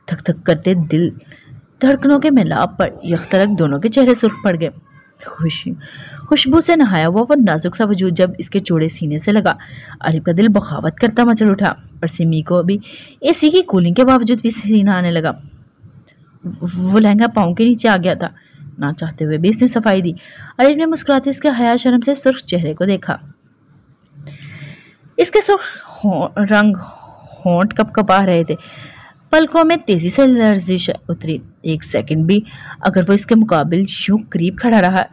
थक थक करते दिल धड़कनों के मिलाप पर यकतरक दोनों के चेहरे सुर्ख पड़ गए। खुशबू से नहाया हुआ वो नाजुक सा वजूद जब इसके चौड़े सीने से लगा, आरिफ का दिल बगावत करता मचल उठा, और सिमी को भी एसी की कूलिंग के बावजूद भी सीना आने लगा। वो लहंगा पाँव के नीचे आ गया था, ना चाहते हुए भी इसने सफाई दी। आरिफ ने मुस्कुराते इसके हया शर्म से सुर्ख चेहरे को देखा। इसके सुर्ख रंग होंठ कपकपा रहे थे, पलकों में तेजी से लर्जिश उतरी। एक सेकंड भी अगर वो इसके मुकाबिल यूं करीब खड़ा रहा,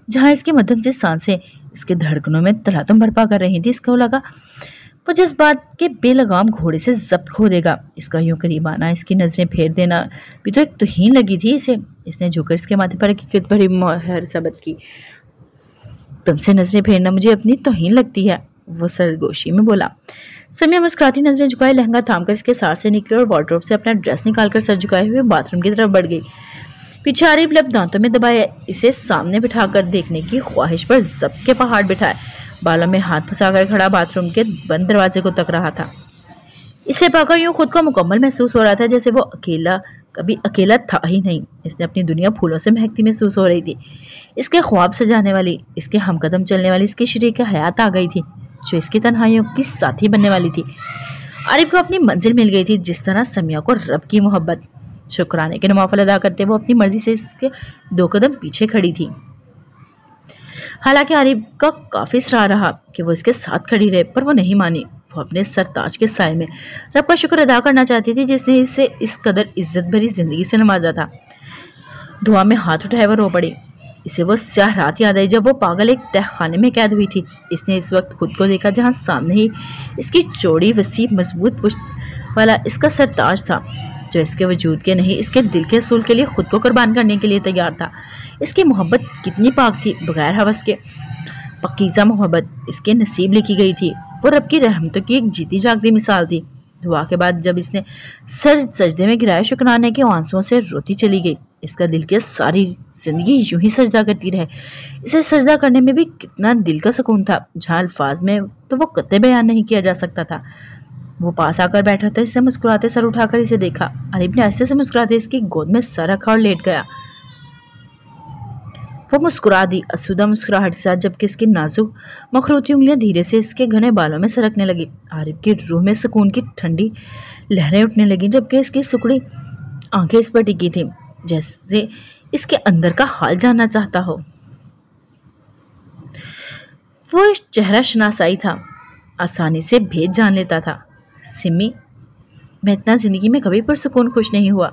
जहां इसके मध्यम से सांसें इसके धड़कनों में तलातम बर्पा कर रही थी, इसको लगा वो जिस बात के बेलगाम घोड़े से जब्त खो देगा। इसका यूं करीब आना, इसकी नजरें फेर देना भी तो एक तुहीन लगी थी इसे। इसने झुककर इसके माथे पर हकीकत भरी मोहर सबत की। तुमसे नजरें फेरना मुझे अपनी तौहीन लगती है, वो सरगोशी में बोला। समिया मुस्कुराती नजरें झुकाए लहंगा थामकर इसके साथ से निकले और वार्डरोब से अपना ड्रेस निकालकर सर झुकाए हुए बाथरूम की तरफ बढ़ गई। पीछे आरिफ लब दांतों में दबाए इसे सामने बिठाकर देखने की ख्वाहिश पर जब्त के पहाड़ बिठाए, बालों में हाथ फंसाकर खड़ा बाथरूम के बंद दरवाजे को तक रहा था। इसे पाकर यूं खुद को मुकम्मल महसूस हो रहा था, जैसे वो कभी अकेला था ही नहीं। इसने अपनी दुनिया फूलों से महकती महसूस हो रही थी। इसके ख्वाब सजाने वाली, इसके हमकदम चलने वाली इसकी शरीक हयात आ गई थी, जो इसकी तन्हाइयों की साथी बनने वाली थी। आरिफ को अपनी मंजिल मिल गई थी, जिस तरह समिया को रब की मोहब्बत। शुक्राने के नवाफल अदा करते वो अपनी मर्जी से इसके 2 कदम पीछे खड़ी थी। हालांकि आरिफ का काफी सराह रहा कि वो इसके साथ खड़ी रहे, पर वो नहीं मानी। वो अपने सरताज के साए में रब का शुक्र अदा करना चाहती थी, जिसने इसे इस कदर इज्जत भरी जिंदगी से नवाजा था। धुआं में हाथ उठाए वो रो पड़ी। इसे वो स्याह रात याद आई जब वो पागल एक तहखाने में कैद हुई थी। इसने इस वक्त खुद को देखा, जहां सामने ही इसकी चौड़ी वसी मजबूत पुश्त वाला इसका सरताज था, जो इसके वजूद के नहीं इसके दिल के असूल के लिए खुद को कुर्बान करने के लिए तैयार था। इसकी मोहब्बत कितनी पाक थी, बगैर हवस के पकीज़ा मोहब्बत इसके नसीब लिखी गई थी। वो रब की रहमतों की एक जीती जागती मिसाल थी। दुआ के बाद जब इसने सर सजदे में गिराया, शुक्राने के आंसुओं से रोती चली गई। इसका दिल के सारी जिंदगी यूं ही सजदा करती रहे। इसे सजदा करने में भी कितना दिल का सुकून था, जहाँ अल्फाज में तो वो कतई बयान नहीं किया जा सकता था। वो पास आकर बैठा था, इससे मुस्कुराते सर उठाकर इसे देखा। आरिफ ने ऐसे से मुस्कुराते इसकी गोद में सर रखा और लेट गया। वो मुस्कुरा दी, असुदा मुस्कुराहट के साथ, जबकि इसकी नाजुक मखरूती उंगलियां धीरे से इसके घने बालों में सरकने लगी। आरिफ की रूह में सुकून की ठंडी लहरें उठने लगी, जबकि इसकी सुकड़ी आंखें इस पर टिकी थी, जैसे इसके अंदर का हाल जानना चाहता हो। वो चेहरा शनासाई था, आसानी से भेद जान लेता था। सिमी, मैं इतना जिंदगी में कभी पुरसुकून खुश नहीं हुआ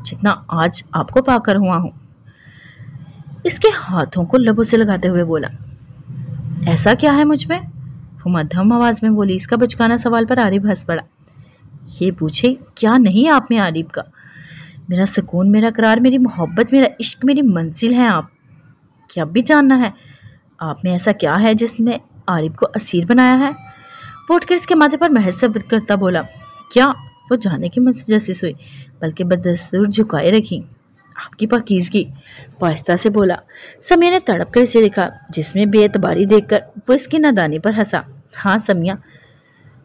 जितना आज आपको पाकर हुआ हूं। इसके हाथों को लबों से लगाते हुए बोला। ऐसा क्या है मुझ में? वो मध्यम आवाज में बोली। इसका बचकाना सवाल पर आरिफ हंस पड़ा। ये पूछे क्या नहीं आप में आरिफ का? میرا سکون، میرا قرار، میری محبت، میرا عشق، میری منزل ہے آپ. کیا اب بھی جاننا ہے آپ میں ایسا کیا ہے جس نے عارف کو اسیر بنایا ہے؟ وہ اٹھ کر اس کے ماتھے پر مہر ثابت کرتا بولا. کیا؟ وہ جانے کی متجسس ہوئی بلکہ بدستور جھکائے رکھی. آپ کی پاکیزگی، وہ آہستہ سے بولا. سمیہ نے تڑپ کر اسے دیکھا جس میں بے اعتباری دیکھ کر وہ اس کی نادانی پر ہنسا. ہاں سمیہ،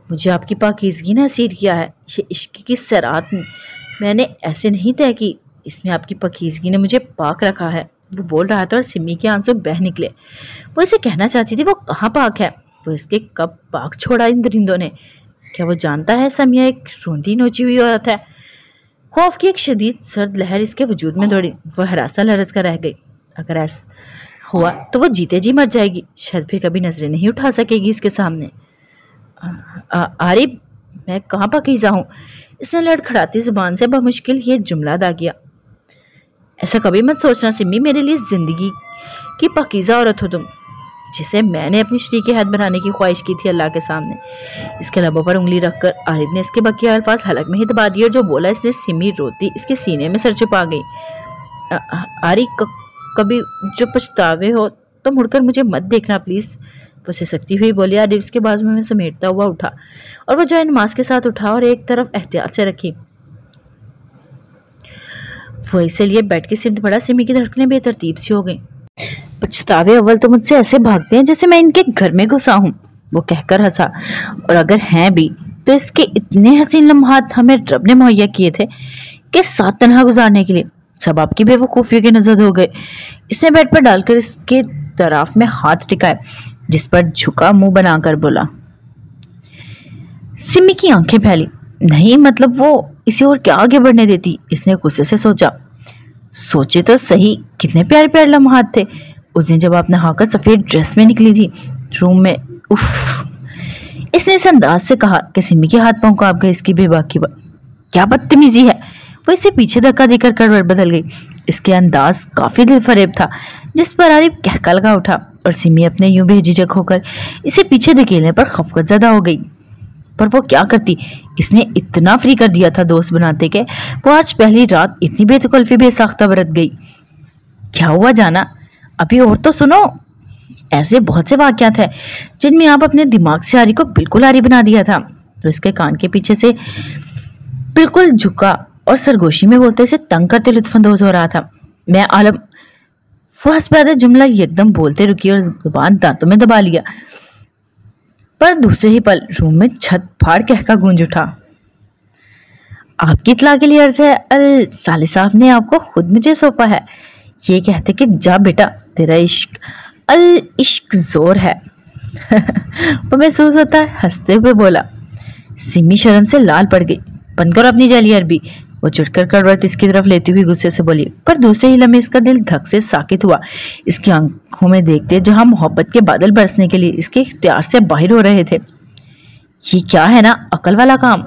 مجھے آپ کی پاکیزگی نے اسیر کیا ہے. یہ عشق کی سرات میں نے ایسے نہیں طے کی، اس میں آپ کی پاکیزگی نے مجھے پاک رکھا ہے. وہ بول رہا تھا اور سمی کے آنسو بہہ نکلے. وہ اسے کہنا چاہتی تھی وہ کہاں پاک ہے، وہ اس کے کب پاک چھوڑا ان درندوں نے. کیا وہ جانتا ہے سمیہ ایک روندی نوچی ہوئی عورت ہے؟ خوف کی ایک شدید سرد لہر اس کے وجود میں دوڑی. وہ ہراساں لرز کر رہ گئی. اگر ایسا ہوا تو وہ جیتے جی مر جائے گی، شاید پھر کبھی نظریں نہیں اٹھا سکے گی اس کے سامنے. عارف، میں کہاں پاکیزہ ہوں؟ اس نے لڑکھڑاتی زبان سے بمشکل یہ جملہ ادا کیا. ایسا کبھی مت سوچنا سمی، میرے لیے زندگی کی پاکیزہ عورت ہو تم، جسے میں نے اپنی شریک حد بنانے کی خواہش کی تھی اللہ کے سامنے. اس کے لبوں پر انگلی رکھ کر عارف نے اس کے بقیہ الفاظ حلق میں ہی دبا دیے اور جو بولا اس نے سمی روتی اس کے سینے میں سر چھپا گئی. عارف، کبھی جو پچھتاوے ہو تو مڑ کر مجھے مت دیکھنا پلیز. وہ سسکتی ہوئی بولی. عارف اس کے بازو میں سمیٹتا ہوا اٹھا اور وہ جائے نماز کے ساتھ اٹھا اور ایک طرف احتیاط سے رکھی. وہ اسے لیے بیٹھ کے سمت پڑا. سمی کی دھڑکنیں بے ترتیب سی ہو گئیں. پچھتاوے اول تو مجھ سے ایسے بھاگتے ہیں جیسے میں ان کے گھر میں گھسا ہوں، وہ کہہ کر ہنسا. اور اگر ہیں بھی تو اس کے اتنے حسین لمحات ہمیں رب نے مہیا کیے تھے کہ ساتھ تنہا گزارنے کے لیے سب آپ کی بے وقوفی کے نظر ہو گئے. اس نے بیڈ پر ڈال کر اس کے طرف میں ہاتھ ٹکائے جس پر جھکا منہ بنا کر بولا. سمی کی آنکھیں پھیلی. نہیں مطلب وہ اسے اور کیا آگے بڑھنے دیتی. اس نے غصے سے سوچا. سوچے تو صحیح، کتنے پیارے پیارے لمحات تھے اس دن جب آپ نہا کر سفید ڈریس میں نکلی تھی روم میں. اف، اس نے اس انداز سے کہا کہ سمی کے ہاتھ پاؤں کانپ گئے. اس کی بے باکی کیا بدتمیزی ہے. وہ اسے پیچھے دھکا دے کر کروٹ بدل گئی. اس کے انداز کافی دل فریب تھا جس پر عارف کہکا لگا اٹھا اور سمی اپنے یوں بے جھجک ہو کر اسے پیچھے دھکیلنے پر خفقت زدہ ہو گئی. پر وہ کیا کرتی، اس نے اتنا فری کر دیا تھا دوست بناتے کہ وہ آج پہلی رات اتنی بے تکلفی بے ساختہ برت گئی. کیا ہوا جانا، ابھی اور تو سنو. ایسے بہت سے واقعات ہیں جن میں آپ اپنے دماغ سے آری کو بالکل آری بنا دیا تھا. تو اس کے کان کے پیچھے سے بالکل جھکا اور سرگوشی میں بولتے اسے تنگ کرتے لطف اندوز ہو رہا تھا. میں عالم. وہ ہسپادہ جملہ یکدم بولتے رکی اور زبان دانتوں میں دبا لیا. پر دوسرے ہی پل روم میں چھت پھاڑ کہکا گونج اٹھا. آپ کی اطلاع کے لیے عرض ہے، الصالح صاحب نے آپ کو خود مجھے سونپا ہے یہ کہتے کہ جا بیٹا تیرا عشق العشق زور ہے. وہ محسوس ہوتا ہے، ہنستے ہوئے بولا. سمی شرم سے لال پڑ گئی. بند کرو اپنی جعلی عربی. وہ چڑھ کر کروٹ اس کی طرف لیتی ہوئی غصے سے بولی. پر دوسرے ہی لمحے اس کا دل دھک سے ساکت ہوا. اس کی آنکھوں میں دیکھتے جہاں محبت کے بادل برسنے کے لیے اس کے اختیار سے باہر ہو رہے تھے. یہ کیا ہے نا عقل والا کام.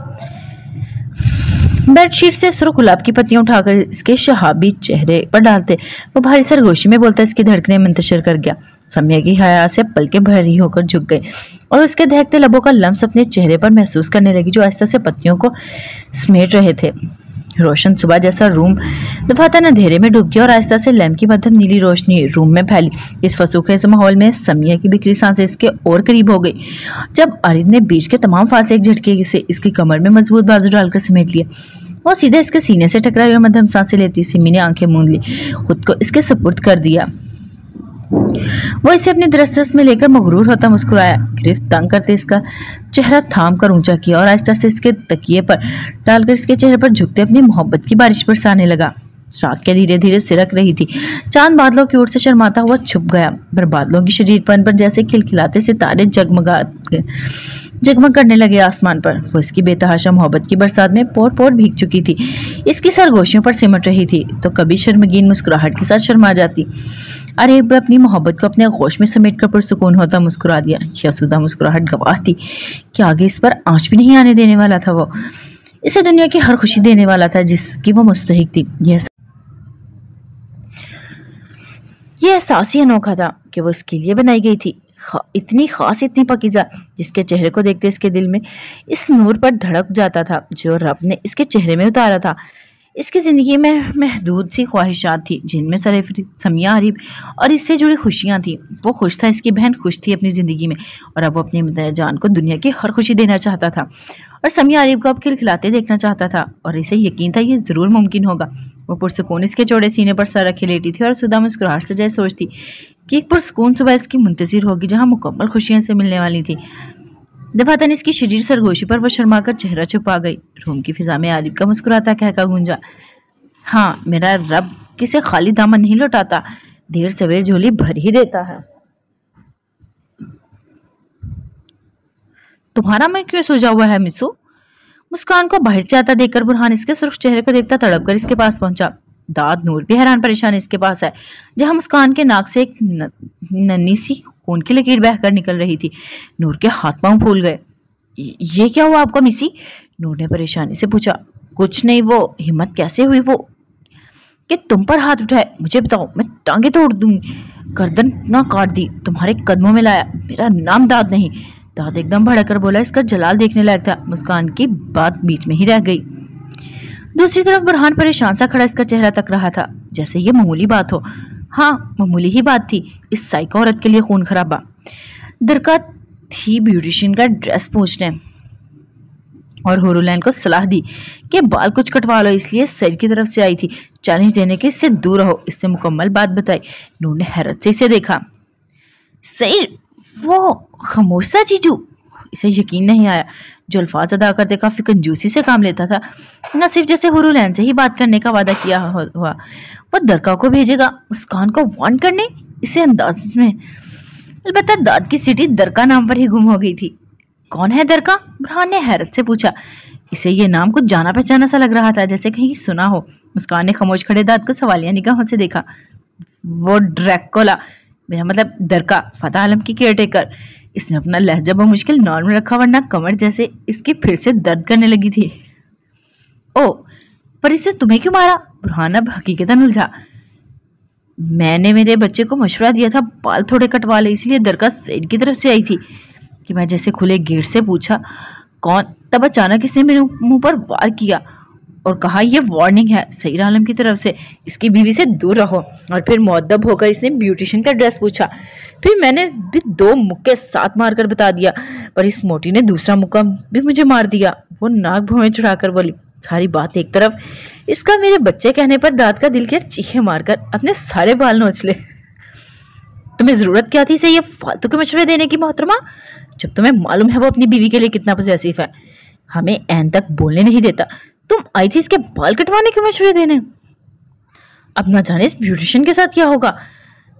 بیڈ شیٹ سے سرخ گلاب کی پتیاں اٹھا کر اس کے شہابی چہرے پر ڈالتے وہ بھاری سرگوشی میں بولتا اس کی دھڑکنیں منتشر کر گیا. سمیہ کی حیا سے پلکیں بھری ہو کر جھک گئی اور اس کے دہکتے لبوں کا لمس اپنے چہرے پر محسوس کرنے لگی جو آہستہ سے پتیوں کو سمیٹ رہے تھے. روشن صبح جیسا روم دفاتر اندھیرے میں ڈوب گیا اور آہستہ سے لیمپ کی مدھم نیلی روشنی روم میں پھیلی. اس فسوخیز ماحول میں سمیہ کی بکھری سانسیں اس کے اور قریب ہو گئی. جب عارف نے بیچ کے تمام فاصلے ایک جھٹکے سے اس کی کمر میں مضبوط بازو ڈال کر سمیٹ لیا، وہ سیدھے اس کے سینے سے ٹکرائی اور مدھم سانسیں لیتی سمی نے آنکھیں موند لی، خود کو اس کے سپرد کر دیا. وہ اسے اپنے دسترس میں لے کر مغرور ہوتا مسکرایا. گرفت تنگ کرتے اس کا چہرہ تھام کر اونچا کیا اور آہستہ سے اس کے تکیے پر ڈال کر اس کے چہرے پر جھکتے اپنی محبت کی بارش برسانے لگا. رات کے دھیرے دھیرے سرک رہی تھی. چاند بادلوں کی اور سے شرماتا ہوا چھپ گیا، پر بادلوں کی شدید پن پر جیسے کھلکھلاتے ستارے جگمگ کرنے لگے آسمان پر. وہ اس کی بے تحاشا محبت کی برسات میں پور پور بھیگ چکی تھی، اس کی سرگوشیوں پر سمٹ رہی تھی تو کبھی شرمگین مسکراہٹ کے ساتھ شرما جاتی. عارف اپنی محبت کو اپنے آغوش میں سمیٹ کر پرسکون ہوتا مسکرا دیا. یسودہ مسکراہٹ گواہ تھی کہ آگے اس پر آنچ بھی نہیں آنے دینے والا تھا. وہ اسے دنیا کی ہر خوشی دینے والا تھا جس کی وہ مستحق تھی. یہ احساس ہی انوکھا تھا کہ وہ اس کے لیے بنائی گئی تھی، اتنی خاص، اتنی پاکیزہ، جس کے چہرے کو دیکھتے اس کے دل میں اس نور پر دھڑک جاتا تھا جو رب نے اس کے چہرے میں اتارا تھا. इसकी ज़िंदगी में महदूद सी ख्वाहिशात थी, जिनमें सरफरी समिया आरिफ और इससे जुड़ी खुशियाँ थीं। वो खुश था, इसकी बहन खुश थी अपनी ज़िंदगी में, और अब वो अपनी अम्मी जान को दुनिया की हर खुशी देना चाहता था, और समिया आरिफ को अब खिलखिलाते देखना चाहता था, और इसे यकीन था ये ज़रूर मुमकिन होगा। वो पुरसुकून इसके चौड़े सीने पर सर रखे लेटी थी और सुधा मुस्कुराहट से जैसे सोचती कि एक पुरसुकून सुबह इसकी मुंतज़िर होगी, जहाँ मुकम्मल खुशियाँ से मिलने वाली थी। दफातन इसकी शरीर सरगोशी पर वो शर्मा कर चेहरा छुपा गई। रूम की फिजा में आरिफ का मुस्कुराता कहका गूंजा, हाँ, मेरा रब किसे खाली दामन नहीं लौटाता, देर सवेर झोली भर ही देता है। तुम्हारा मन क्यों सोजा हुआ है मिसू? मुस्कान को बाहर से आता देखकर बुरहान इसके सुर्ख चेहरे को देखता तड़प कर इसके पास पहुंचा। दाद नूर भी हैरान परेशान इसके पास है, जहां मुस्कान के नाक से एक नन्ही सी खून की लकीर बहकर निकल रही थी। नूर के हाथ पांव फूल गए। ये क्या हुआ आपको मिसी? नूर ने परेशानी से पूछा। कुछ नहीं, वो हिम्मत कैसे हुई वो कि तुम पर हाथ उठाए? मुझे बताओ, मैं टांगे तोड़ दूंगी, गर्दन ना काट दी, तुम्हारे कदमों में लाया। मेरा नाम दाद नहीं। दाद एकदम भड़कर बोला, इसका जलाल देखने लायक था। मुस्कान की बात बीच में ही रह गई। दूसरी तरफ बुरहान परेशान सा खड़ा इसका चेहरा तक रहा था, जैसे ये मामूली बात हो। हाँ, मामूली ही बात थी। इस साइको औरत के लिए खून खराबा। दरकार थी ब्यूटिशियन का ड्रेस पूछने और हुरुलैन को सलाह दी कि बाल कुछ कटवा लो, इसलिए सर की तरफ से आई थी। चैलेंज देने के इससे दूर रहो। इससे मुकम्मल बात बताई। नूर ने हैरत से इसे देखा। सही, वो खामोश सा जीजू? इसे यकीन नहीं आया। जो अल्फाज अदा करते काफी कंजूसी से काम लेता था, न सिर्फ जैसे हुरुलैन से ही बात करने का वादा किया हुआ, वो दरका को भेजेगा मुस्कान को वार्न करने। इसे अंदाज में अलबत्ता दाद की सिटी दरका नाम पर ही गुम हो गई थी। कौन है दरका? बुरहान ने हैरत से पूछा। इसे ये नाम कुछ जाना पहचाना सा लग रहा था, जैसे कहीं सुना हो। मुस्कान ने खामोश खड़े दाद को सवालिया निगाहों से देखा। वो ड्रैकुला, मेरा मतलब दरका, फतेह आलम की केयरटेकर। इसने अपना लहजा मुश्किल नॉर्मल रखा, वरना कमर जैसे इसकी फिर से दर्द करने लगी थी। ओ, पर इसे तुम्हें क्यों मारा? बुरहान अब हकीकतन उलझा। मैंने मेरे बच्चे को मशवरा दिया था बाल थोड़े कटवा ले, इसलिए दरका सैड की तरफ से आई थी कि मैं जैसे खुले गेट से पूछा कौन, तब अचानक इसने मेरे मुंह पर वार किया और कहा यह वार्निंग है सईद आलम की तरफ से, इसकी बीवी से दूर रहो। और फिर मुअद्दब होकर इसने ब्यूटिशियन का ड्रेस पूछा। फिर मैंने भी 2 मुक्के साथ मारकर बता दिया, पर इस मोटी ने दूसरा मुक्का भी मुझे मार दिया। वो नाक भौं चढ़ाकर बोली। सारी बात एक तरफ, इसका मेरे बच्चे कहने पर दाद का दिल किया चीखे मारकर अपने सारे बाल नोच ले। तुम्हें जरूरत क्या थी इसे ये फालतू के मशवरे देने की मोहतरमा, जब तुम्हें मालूम है वो अपनी बीवी के लिए कितना पॉसेसिव है, हमें ऐन तक बोलने नहीं देता। तुम आई थी इसके बाल कटवाने के मशवरे देने। अब ना जाने इस ब्यूटिशियन के साथ क्या होगा।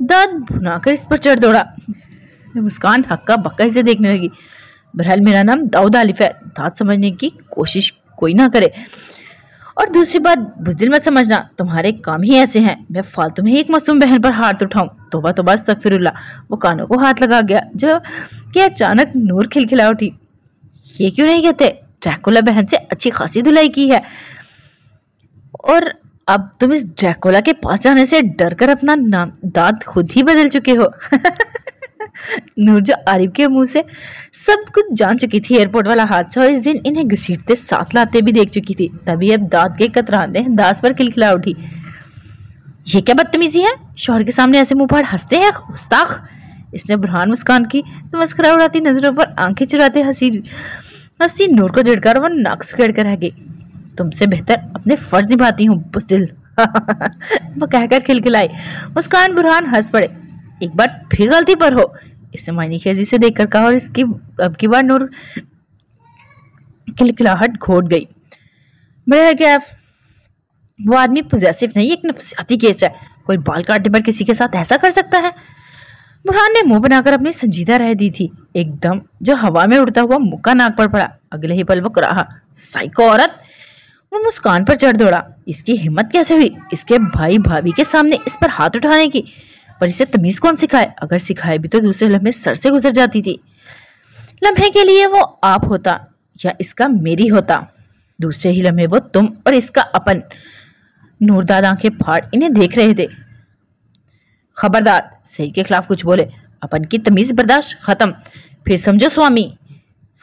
दाद भुनाकर इस पर चढ़ दौड़ा। मुस्कान हक्का बक्का इसे देखने लगी। बहरहाल मेरा नाम दाऊद आलिफ है, दाद समझने की कोशिश कोई ना करे। और दूसरी बात, बुज़दिल मत समझना, तुम्हारे काम ही ऐसे हैं। मैं फालतू में ही एक मासूम बहन पर हाथ उठाऊं। तौबा तौबा अस्तगफिरुल्लाह। वो कानों को हाथ लगा गया जो कि अचानक नूर खिलखिला उठी। ये क्यों नहीं कहते, ड्रैकुला बहन से अच्छी खासी धुलाई की है, और अब तुम इस ड्रैकुला के पास जाने से डर कर अपना नाम दाद खुद ही बदल चुके हो। नूर जो आरिफ के मुंह से सब कुछ जान चुकी थी, एयरपोर्ट वाला हादसा और इस दिन इन्हें घसीटते साथ लाते भी देख चुकी थी, तभी अब दाद के कतराने दास पर खिलखिला उठी। ये क्या बदतमीजी है, शौहर के सामने ऐसे मुंह फाड़ हंसते हैं गुस्ताख। इसने बुरहान मुस्कान की तो मस्करा उड़ाती नजरों पर आंखें चुराते हंसी नूर को झड़कर वो नाक सुखेड़ कर रह गई। तुमसे बेहतर अपने फर्ज निभाती हूँ बुज़दिल। वो कहकर खिलखिलाई। मुस्कान बुरहान हंस पड़े। एक बार फिर गलती पर हो, इसे मायने खेजी से देखकर कहा, और इसकी अब की बार नूर खिलखिलाहट घोट गई। मेरा क्या, वो आदमी पॉसेसिव नहीं, एक नफसियाती केस है। कोई बाल काटने पर किसी के साथ ऐसा कर सकता है? बुरहान ने मुंह बनाकर अपनी संजीदा राय दी थी। एकदम जो हवा में उड़ता हुआ मुक्का नाक पर पड़ा। अगले ही पल वो कराहा, साइको औरत। वो मुस्कान पर चढ़ दौड़ा। इसकी हिम्मत कैसे हुई इसके भाई भाभी के सामने इस पर हाथ उठाने की? पर इसे तमीज कौन सिखाए? अगर सिखाए भी तो दूसरे लम्हे सर से गुजर जाती थी। लम्हे के लिए वो आप होता या इसका मेरी होता, दूसरे ही लम्हे वो तुम और इसका अपन। नूरदाद आंखें फाड़ इन्हें देख रहे थे। खबरदार, सही के खिलाफ कुछ बोले, अपन की तमीज बर्दाश्त खत्म, फिर समझो स्वामी।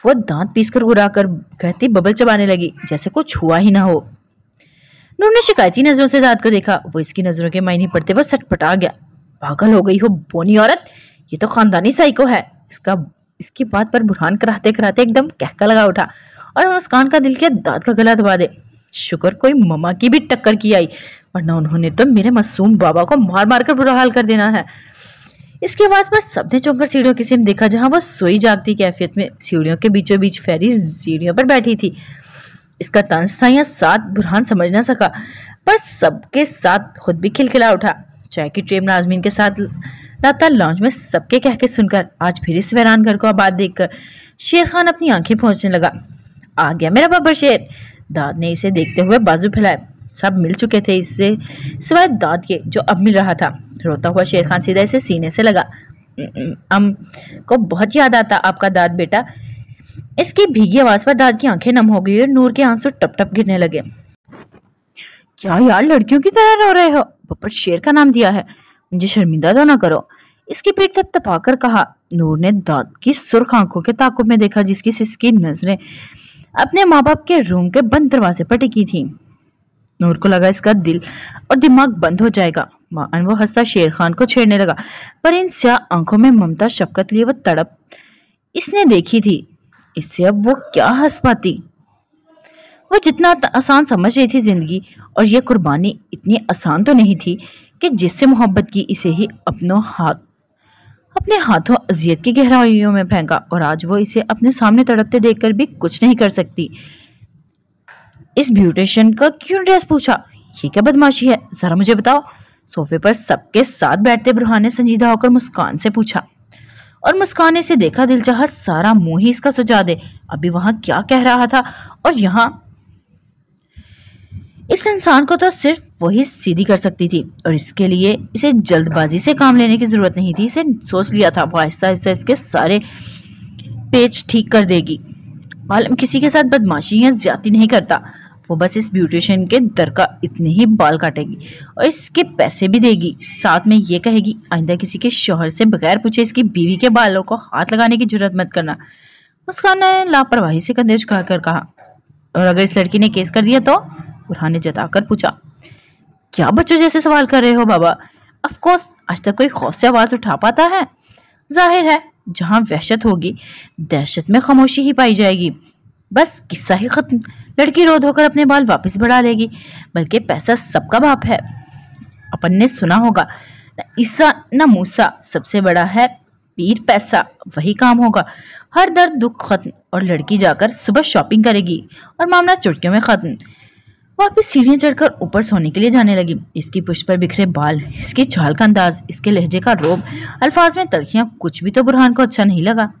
वो दांत पीसकर घुरा कर कहती बबल चबाने लगी, जैसे कुछ हुआ ही ना हो। नूर ने शिकायती नजरों से दाद को देखा। वो इसकी नजरों के मायने पड़ते पर सटपटा गया। पागल हो गई हो बोनी औरत, ये तो खानदानी साइको है। इसकी बात पर बुरहान कराते कराते एकदम कहका लगा उठा और मुस्कान का दिल किया दाद का गला दबा दे। शुक्र कोई ममा की भी टक्कर की आई, वरना उन्होंने तो मेरे मासूम बाबा को मार मार कर बुरा हाल कर देना है। इसके आवाज पर सबने चौंकर सीढ़ियों की सिम देखा, जहां वो सोई जागती कैफियत में सीढ़ियों के बीचों बीच फेरी सीढ़ियों पर बैठी थी। इसका तंज था या साथ बुरहान समझ ना सका, पर सबके साथ खुद भी खिलखिला उठा। चाय की ट्रे नाजमीन के साथ लाता लॉन्च में सबके कहके सुनकर आज फिर इस वैरान घर को आबाद देखकर शेर खान अपनी आंखें पहुंचने लगा। आ गया मेरा बब्बर शेर। दाद ने इसे देखते हुए बाजू फैलाए। सब मिल चुके थे इससे सिवाय दाद के, जो अब मिल रहा था। रोता हुआ शेर खान सीधा इसे सीने से लगा। अम को बहुत याद आता आपका दाद बेटा। इसकी भीगी आवाज पर दाद की आंखें नम हो गई और नूर के आंसू टप टप गिरने लगे। क्या यार लड़कियों की तरह रो रहे हो? बब्बर शेर का नाम दिया है, मुझे शर्मिंदा तो ना करो। इसकी पीठ थपथपाकर कहा। नूर ने दाद की सुर्ख आंखों के ताकुब में देखा, जिसकी सिसकी नजरें अपने माँ बाप के रूम के बंद दरवाजे पर टिकी थी। नूर को लगा इसका दिल और दिमाग बंद हो जाएगा। मां वो हंसता शेर खान को छेड़ने लगा, पर इन स्याह आंखों में ममता शफकत लिए वो तड़प इसने देखी थी। इससे अब वो क्या हंस पाती? वो जितना आसान समझ रही थी जिंदगी, और ये कुर्बानी इतनी आसान तो नहीं थी कि जिससे मोहब्बत की इसे ही अपने हाथों अजियत की गहराइयों में फेंका, और आज वो इसे अपने सामने तड़पते देखकर भी कुछ नहीं कर सकती। इस ब्यूटिशियन का क्यों ड्रेस पूछा? ये क्या बदमाशी है, जरा मुझे बताओ। सोफे पर सबके साथ बैठते बुरहान ने संजीदा होकर मुस्कान से पूछा, और मुस्कान ने इसे देखा। दिल चाहा सारा मुंह ही इसका सुझा दे। अभी वहां क्या कह रहा था और यहाँ इस इंसान को तो सिर्फ वही सीधी कर सकती थी, और इसके लिए इसे जल्दबाजी से काम लेने की जरूरत नहीं थी। इसे सोच लिया था वो आहिस्ता आहिस्ता इसके सारे पेच ठीक कर देगी। आलम किसी के साथ बदमाशी या ज्यादती नहीं करता। वो बस इस ब्यूटिशियन के दर का इतने ही बाल काटेगी और इसके पैसे भी देगी। साथ में ये कहेगी आइंदा किसी के शौहर से बगैर पूछे इसकी बीवी के बालों को हाथ लगाने की जुर्रत मत करना। मुस्कान ने लापरवाही से कंधे झुकाकर कहा। और अगर इस लड़की ने केस कर दिया तो? बुरहान ने जताकर पूछा। क्या बच्चों जैसे सवाल कर रहे हो बाबा? ऑफ कोर्स, आज तक कोई खौफ से आवाज उठा पाता है? जाहिर है जहां वहशत होगी दहशत में खामोशी ही पाई जाएगी। बस किस्सा ही खत्म। लड़की रो धोकर अपने बाल वापस बढ़ा लेगी। बल्कि पैसा सबका बाप है। अपन ने सुना होगा न ईसा न मूसा, सबसे बड़ा है पीर पैसा। वही काम होगा। हर दर्द दुख खत्म, और लड़की जाकर सुबह शॉपिंग करेगी और मामला चुटकियों में खत्म। वापिस सीढ़ियां चढ़कर ऊपर सोने के लिए जाने लगी। इसकी पुष्ट पर बिखरे बाल, इसकी चाल का अंदाज, इसके लहजे का रोब, अल्फाज में तलखियां, कुछ भी तो बुरहान को अच्छा नहीं लगा।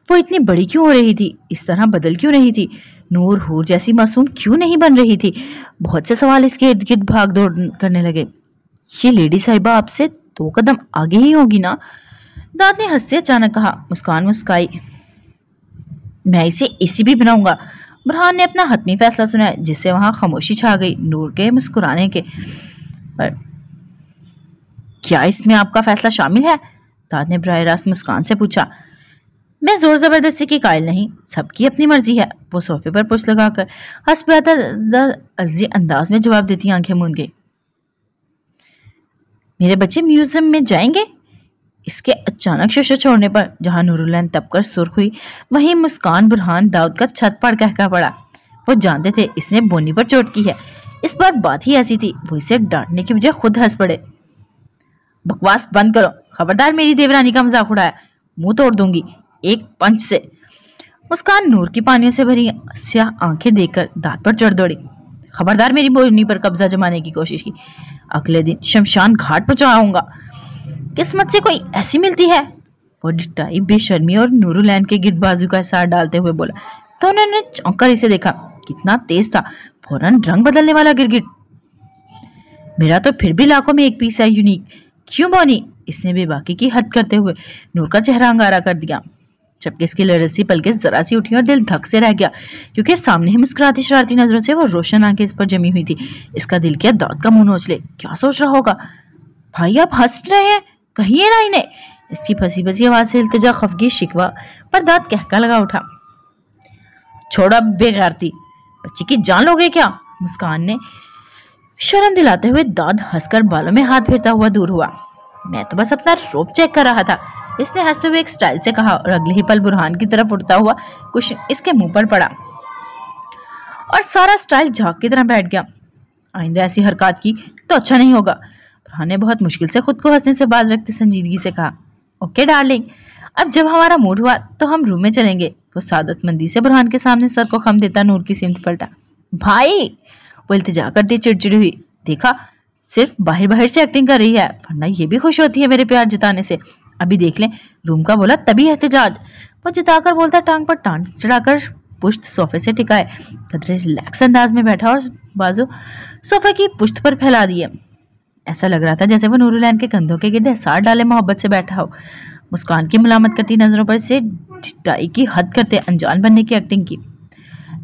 वो इतनी बड़ी क्यों हो रही थी? इस तरह बदल क्यों रही थी? नूर हूर जैसी मासूम क्यों नहीं बन रही थी? बहुत से सवाल इसके इर्द गिर्द भाग दौड़ करने लगे। ये लेडी साहिबा आपसे 2 कदम आगे ही होगी ना? दाद ने हंसते अचानक कहा। मुस्कान मुस्काई। मैं इसे एसी भी बनाऊंगा। बुरहान ने अपना हतमी फैसला सुनाया, जिससे वहां खामोशी छा गई। नूर के मुस्कुराने के पर क्या इसमें आपका फैसला शामिल है? दाद ने बराह रास्त मुस्कान से पूछा। मैं जोर जबरदस्ती की कायल नहीं, सबकी अपनी मर्जी है। वो सोफे पर पुश लगाकर हंस पाता अज़ली अंदाज में जवाब देती आंखें मूंद गई। मेरे बच्चे म्यूजियम में जाएंगे? इसके अचानक शोशा छोड़ने पर जहां नूरुलैन तपकर सुर्ख हुई, वहीं मुस्कान बुरहान दाऊद का छत पर कहका पड़ा। वो जानते थे इसने बोनी पर चोट की है। इस बार बात ही ऐसी थी, वो इसे डांटने की बजाय खुद हंस पड़े। बकवास बंद करो, खबरदार मेरी देवरानी का मजाक उड़ाया, मुंह तोड़ दूंगी एक पंच से। मुस्कान नूर की पानियों से भरी स्याह आंखें देखकर दांत पर चढ़ दौड़ी। खबरदार मेरी बोनी पर कब्जा जमाने की कोशिश की, अगले दिन शमशान घाट पहुंचाऊंगा। किस्मत से कोई ऐसी मिलती है? वो डिटाई बेशर्मी और नूरुलैन के गिर्द बाजू का सार डालते हुए बोला। तो उन्होंने चौंक कर इसे देखा। कितना तेज था, फौरन रंग बदलने वाला गिरगिट। मेरा तो फिर भी लाखों में एक पीस है यूनिक। क्यों बोनी? इसने बेबाकी की हद करते हुए नूर का चेहरा अंगारा कर दिया। जबकि इसकी लरजती पलकें जरा सी उठी और दिल धक से रह गया, क्योंकि सामने ही मुस्कुराती शरारती नजरों से वो रोशन आंखें इस पर जमी हुई थी। इसका दिल किया दांत का मुंह नोच ले। क्या सोच रहा होगा? भाई आप हंस रहे हैं, कहिए ना इन्हें। इसकी फंसी फंसी आवाज से इल्तिजा, खफगी, शिकवा पर दांत कहका लगा उठा। छोड़ा बेगैरती, बच्ची की जान लोगे क्या? मुस्कान ने शर्म दिलाते हुए दाद हंसकर बालों में हाथ फेरता हुआ दूर हुआ। मैं तो बस अपना रोब चेक कर रहा था, इसने हंसते हुए एक स्टाइल से कहा और अगले ही पल बुरहान की तरफ उड़ता हुआ कुछ इसके मुंह पर पड़ा और सारा स्टाइल झाग की तरह बैठ गया। आइंदा ऐसी हरकत की तो अच्छा नहीं होगा। बुरहान ने बहुत मुश्किल से खुद को हंसने से बाज रखते संजीदगी से कहा, ओके डार्लिंग, अब जब हमारा मूड हुआ तो हम रूम में चलेंगे। वो सादतमंदी से बुरहान के सामने सर को खम देता नूर की सिमत पलटा। भाई, वो इल्तिजा करती चिड़चिड़ी हुई। देखा, सिर्फ बाहर बाहर से एक्टिंग कर रही है, वरना ये भी खुश होती है मेरे प्यार जताने से। अभी देख लें, रूम का बोला तभी एहतजाज। वो जताकर बोलता टांग पर टांग चढ़ाकर पुश्त सोफे से टिकाए कदरे रिलैक्स अंदाज में बैठा और बाजू सोफे की पुश्त पर फैला दिए। ऐसा लग रहा था जैसे वो नूरुलैन के कंधों के गिरदे सार डाले मोहब्बत से बैठा हो। मुस्कान की मुलामत करती नजरों पर से ढिठाई की हद करते अनजान बनने की एक्टिंग की।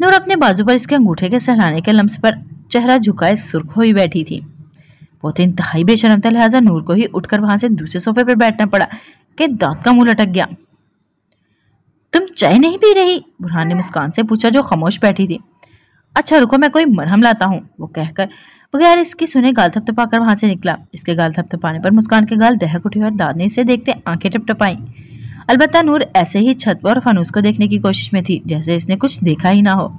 नूर अपने बाजू पर इसके अंगूठे के सहलाने के लम्स पर चेहरा झुकाए सुर्ख हुई बैठी थी। वो तो इंतहाई बेशर्म था, लिहाजा नूर को ही उठकर वहां से दूसरे सोफे पर बैठना पड़ा कि दांत का मुंह लटक गया। तुम चाय नहीं पी रही? बुरहान ने मुस्कान से पूछा जो खामोश बैठी थी। अच्छा रुको, मैं कोई मरहम लाता हूँ, वो कहकर बगैर इसकी सुने गाल थपथपाकर वहां से निकला। इसके गाल थपथपाने पर मुस्कान के गाल दहक उठे और दाद ने इसे देखते आंखें टपटपाई। अलबत्ता नूर ऐसे ही छत पर फनूस को देखने की कोशिश में थी जैसे इसने कुछ देखा ही ना हो।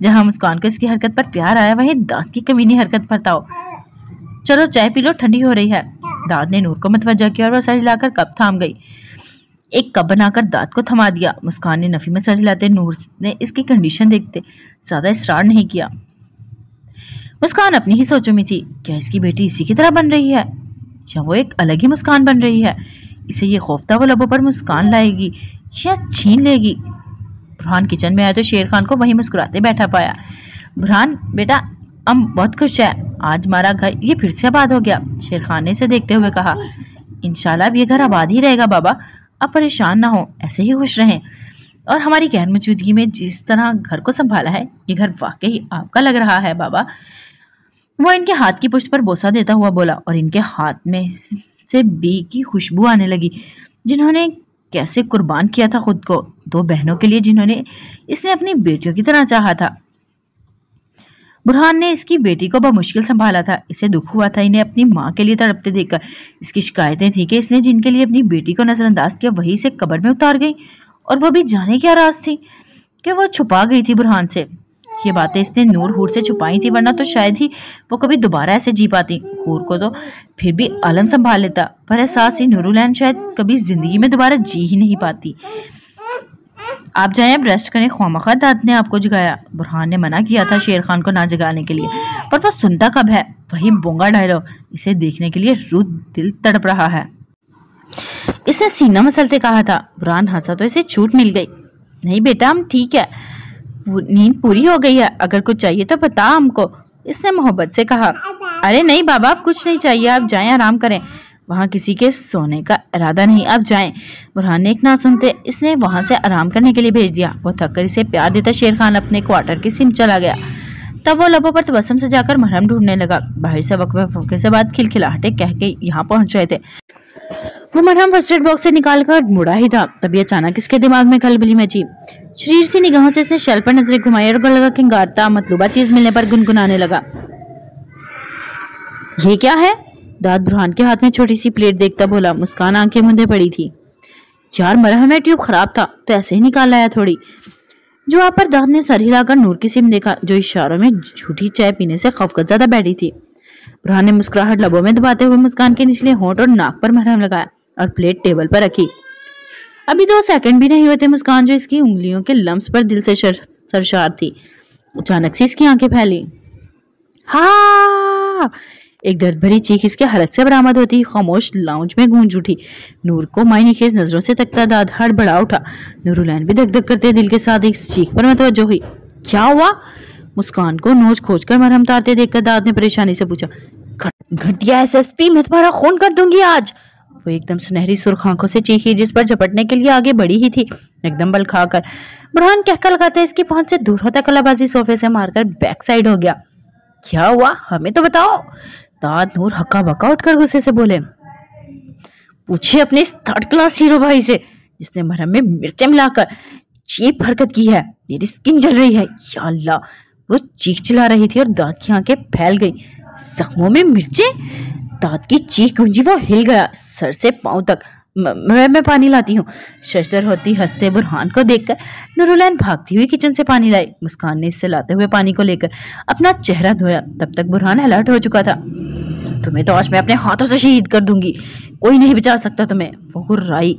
जहां मुस्कान को इसकी हरकत पर प्यार आया, वहीं दाद की कमीनी हरकत पर ताओ। चलो चाय पी लो, ठंडी हो रही है। दाद ने नूर को मतवज्जा किया और वह सर हिलाकर कप थाम गई। एक कप बनाकर दाद को थमा दिया। मुस्कान ने नफी में सर हिलाते नूर ने इसकी कंडीशन देखते ज्यादा इसरार नहीं किया। मुस्कान अपनी ही सोचों में थी, क्या इसकी बेटी इसी की तरह बन रही है या वो एक अलग ही मुस्कान बन रही है? इसे ये खौफता वो लबों पर मुस्कान लाएगी या छीन लेगी? बुरहान किचन में आया तो शेर खान को वहीं मुस्कुराते बैठा पाया। बुरहान बेटा, हम बहुत खुश है, आज हमारा घर ये फिर से आबाद हो गया। शेर खान ने इसे देखते हुए कहा। इंशाल्लाह अब ये घर आबाद ही रहेगा बाबा, अब परेशान ना हो, ऐसे ही खुश रहें। और हमारी गैर मौजूदगी में जिस तरह घर को संभाला है, ये घर वाकई आपका लग रहा है बाबा। वो इनके हाथ की पुष्ट पर बोसा देता हुआ बोला और इनके हाथ में से बी की खुशबू आने लगी, जिन्होंने कैसे कुर्बान किया था खुद को दो बहनों के लिए जिन्होंने इसने अपनी बेटियों की तरह चाहा था। बुरहान ने इसकी बेटी को बमुश्किल संभाला था। इसे दुख हुआ था इन्हें अपनी माँ के लिए तड़पते देखकर। इसकी शिकायतें थी कि इसने जिनके लिए अपनी बेटी को नजरअंदाज किया वही से कब्र में उतार गई, और वो भी जाने क्या राज थी कि वो छुपा गई थी बुरहान से। ये बातें इसने नूर हूर से छुपाई थी, वरना तो शायद ही वो कभी दोबारा ऐसे जी पाती। हूर को तो फिर भी आलम संभाल लेता, पर एहसास ही नूरुलैन शायद कभी जिंदगी में दोबारा जी ही नहीं पाती। आप जाएं, अब रेस्ट करें, ख्वामखा दाद ने आपको जगाया। बुरहान ने मना किया था शेर खान को ना जगाने के लिए, पर वो सुनता कब है? वही बोंगा डायलॉग, इसे देखने के लिए रूह दिल तड़प रहा है। इसने सीना मसलते कहा था। बुरहान हंसा तो इसे छूट मिल गई। नहीं बेटा, हम ठीक है, नींद पूरी हो गई है, अगर कुछ चाहिए तो बता हमको, इसने मोहब्बत से कहा। अरे नहीं बाबा, आप कुछ नहीं चाहिए, आप जाएं, आराम करें, वहां किसी के सोने का इरादा नहीं, आप जाएं। बुरहान ने एक ना सुनते इसने वहां से आराम करने के लिए भेज दिया। वो थककर इसे प्यार देता शेर खान अपने क्वार्टर की सिम चला गया। तब वो लबों पर तबस्सुम से जाकर मरहम ढूंढने लगा। बाहर से वक्फे से बाद खिलखिलाहटे कह के यहाँ पहुंच रहे थे। वो मरहम फर्स्ट एड बॉक्स से निकाल कर मुड़ा ही था, तभी अचानक इसके दिमाग में खलबली मची। शरीर सी निगाहों से इसने शेल्फ पर नजरें घुमाई और गला खिंगारता मतलूबा चीज मिलने पर गुनगुनाने लगा। ये क्या है? दाद बुरहान के हाथ में छोटी सी प्लेट देखता बोला। मुस्कान आंखें मूंदे पड़ी थी। यार मरहम है, ट्यूब खराब था तो ऐसे ही निकाल लाया थोड़ी। जो आप पर दाद ने सर हिलाकर नूर की सिम देखा, जो इशारों में झूठी चाय पीने से खौफजदा बैठी थी। बुरहान ने मुस्कुराहट लबों में दबाते हुए मुस्कान के निचले होंठ और नाक पर मरहम लगाया और प्लेट टेबल पर रखी। अभी 2 सेकंड भी नहीं हुए थे मुस्कान जो इसकी उंगलियों के लम्स पर दिल से सरशार थी। अचानक से इसकी आंखें फैली। हाँ, एक दर्द भरी चीख इसके हलक से बरामद होती खामोश लाउंज में गूंज उठी। नूर को मायने खेज नजरों से तकता दाद हड़बड़ा उठा। नूरुलैन भी धक धक करते दिल के साथ इस चीख पर मतवज्जो हुई। क्या हुआ? मुस्कान को नोच खोज कर मरहम तारते देखकर दाद ने परेशानी से पूछा। घटिया एसएसपी, मैं तुम्हारा खून कर दूंगी आज। वो एकदम सुनहरी सुर्ख आंखों से चीखी, जिस पर झपटने के लिए आगे बढ़ी ही थी एकदम बल खाकर। बुरहान कहकर लगाते इसकी पहुंच से दूर होता कलाबाजी सोफे से मारकर बैक साइड हो गया। क्या हुआ, हमें तो बताओ। दाद नूर हक्का बक्का उठकर गुस्से से बोले। पूछिए अपने इस थर्ड क्लास हीरो भाई से जिसने मरहम में मिर्चें मिलाकर चीप हरकत की है। मेरी स्किन जल रही है। या अल्लाह, वो चीख चिल्ला रही थी और दाद की आंखें फैल गई। जख्मों में मिर्चें? दाद की चीख गूंजी, वो हिल गया सर से पांव तक। मैं पानी लाती हूँ। शशदर होती हंसते बुरहान को देखकर नूरुलैन भागती हुई किचन से पानी लाई। मुस्कान ने इससे लाते हुए पानी को लेकर अपना चेहरा धोया। तब तक बुरहान अलर्ट हो चुका था। तुम्हें तो आज मैं अपने हाथों से शहीद कर दूंगी, कोई नहीं बचा सकता तुम्हें, वो गुर्राई।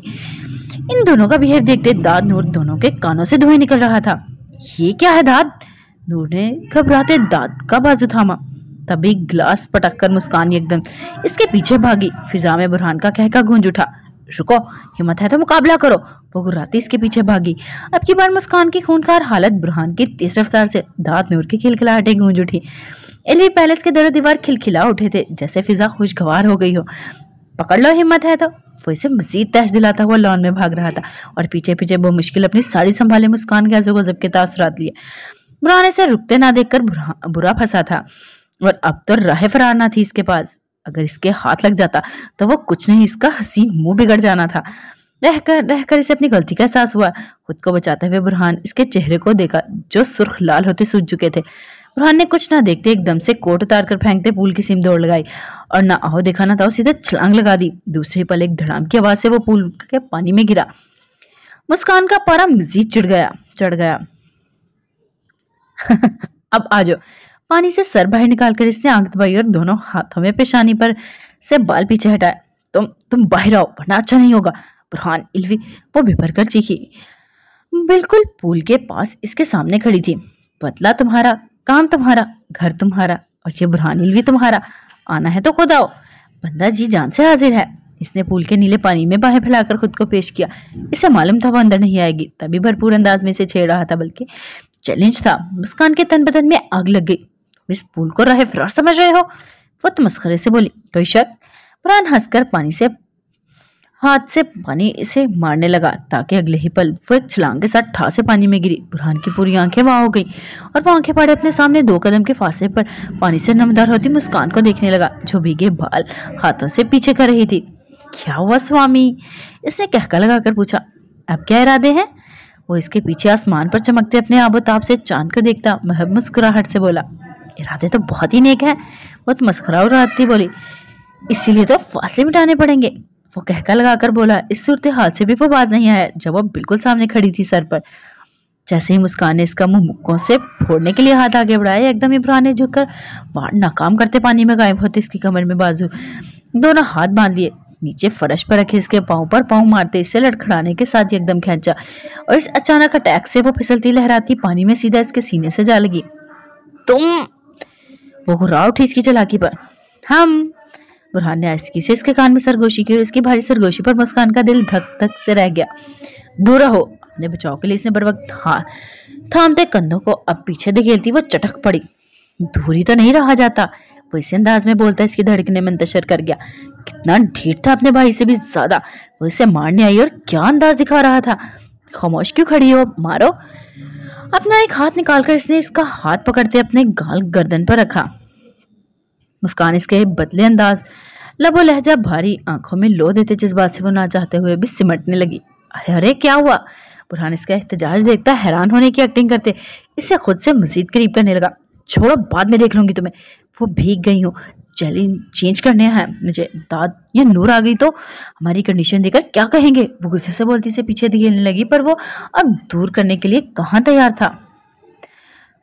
इन दोनों का बिहेव देखते दाद नूर दोनों के कानों से धुएं निकल रहा था। ये क्या है दाद? नूर ने घबराते दाद का बाजू थामा। तभी ग्लास पटक कर मुस्कान एकदम इसके पीछे भागी। फिजा में बुरहान का कहका गूंज उठा। रुको, हिम्मत है तो मुकाबला करो। वो गुर्राती इसके पीछे भागी। अब की बार मुस्कान की खूंखार हालत बुरहान की तेज रफ्तार से दाद नूर की खिलखिलाहटें गूंज उठी। एलवी पैलेस के दर दीवार खिलखिला उठे थे, जैसे फिजा खुशगवार हो गई हो। पकड़ लो, हिम्मत है तो। वो इसे मजीद तैश दिलाता हुआ लॉन में भाग रहा था और पीछे पीछे वो मुश्किल अपनी साड़ी संभाले मुस्कान के अज़ब गज़ब के तासुरात लिए। बुरहान इसे रुकते ना देखकर बुरा फंसा था और अब तो राह फरार ना थी इसके पास। अगर इसके हाथ लग जाता तो वो कुछ नहीं, इसका हसीन मुंह बिगड़ जाना था। रहकर इसे अपनी गलती का एहसास हुआ। खुद को बचाते हुए बुरहान इसके चेहरे को देखा जो सुर्ख लाल होते सूझ चुके थे। बुरहान ने कुछ ना देखते एकदम से कोट उतार कर फेंकते पूल की सीम दौड़ लगाई और ना आओ देखा ना था सीधे छलांग लगा दी। दूसरे पल एक धड़ाम की आवाज से वो पूल के पानी में गिरा। मुस्कान का पारा मजीद चढ़ गया। अब आ जाओ। पानी से सर बाहर निकालकर इसने आंख दबाई और दोनों हाथों में पेशानी पर से बाल पीछे हटाए। तुम बाहर आओ वरना अच्छा नहीं होगा। बुरहान, इल्वी, वो बिभर कर चीखी। बिल्कुल पूल के पास इसके सामने खड़ी थी। बदला तुम्हारा, काम तुम्हारा, घर तुम्हारा और ये बुरहान इल्वी तुम्हारा। आना है तो खुद आओ, बंदा जी जान से हाजिर है। इसने पूल के नीले पानी में बाहें फैलाकर खुद को पेश किया। इसे मालूम था वो अंदर नहीं आएगी, तभी भरपूर अंदाज में इसे छेड़ रहा था, बल्कि चैलेंज था। मुस्कान के तन बदन में आग लग गई। इस पूल को राह फरार समझ रहे हो? वो तो मस्खरे से बोली। कोई शक? बुरहान हंसकर हाथ से पानी इसे मारने लगा ताकि अगले ही पल वो एक छलांग के साथ ठा से पानी में गिरी। बुरहान की पूरी आंखें वहां हो गई और वो आंखें फाड़े अपने सामने 2 कदम के फासले पर पानी से नमदार होती मुस्कान को देखने लगा, जो भीगे बाल हाथों से पीछे कर रही थी। क्या हुआ स्वामी? इसने कहका लगाकर पूछा। अब क्या इरादे हैं? वो इसके पीछे आसमान पर चमकते अपने आबोताब से चांद को देखता महब मुस्कुराहट से बोला। इरादे तो बहुत ही नेक है। वो तो मस्खरा उड़ाती बोली। इसीलिए तो फासले मिटाने पड़ेंगे, वो कहका लगाकर बोला। इस सूरत हाल से भी वो बाज नहीं आया जब वो बिल्कुल सामने खड़ी थी सर पर। जैसे ही मुस्कान ने इसका मुंह मुक्कों से फोड़ने के लिए हाथ आगे बढ़ाया, एकदम ही बुरहान ने झुककर वार नाकाम करते पानी में गायब होते इसकी कमर में बाजू दोनों हाथ बांध लिए, नीचे फर्श पर रखे इसके पांव पर पांव मारते इसे लड़खड़ाने के साथ ही एकदम खींचा और इस अचानक अटैक से वो फिसलती लहराती पानी में सीधा इसके सीने से जा लगी। तुम! वो घुरा उठी इसकी चालाकी पर। हम! बुरहान ने आहिस्ती से इसके कान में सरगोशी की और इसकी भारी सरगोशी पर मुस्कान का दिल धक धक से रह गया। दूर रहो। अपने बचाव के लिए इसने बर वक्त थामते कंधों को अब पीछे धकेलती वो चटक पड़ी। दूरी तो नहीं रहा जाता, वो इसी अंदाज में बोलता इसकी धड़कने मंतशर कर गया। कितना ढीठ था अपने भाई से भी ज्यादा। वो इसे मारने आई और क्या अंदाज दिखा रहा था। खामोश क्यों खड़ी हो, मारो। अपना एक हाथ निकालकर इसने इसका हाथ पकड़ते अपने गाल गर्दन पर रखा। मुस्कान इसके बदले अंदाज, लबो लहजा भारी, आंखों में लो देते जज्बात से वो ना चाहते हुए भी सिमटने लगी। अरे अरे क्या हुआ? बुरहान इसका एहतजाज देखता हैरान होने की एक्टिंग करते इसे खुद से मजीद करीब करने लगा। छोड़ो, बाद में देख लूंगी तुम्हें। वो भीग गई हूँ, चेंज करने हैं मुझे। दाद या नूर आ गई तो हमारी कंडीशन देखकर क्या कहेंगे? वो गुस्से से बोलती से पीछे धकेलने लगी, पर वो अब दूर करने के लिए कहाँ तैयार था।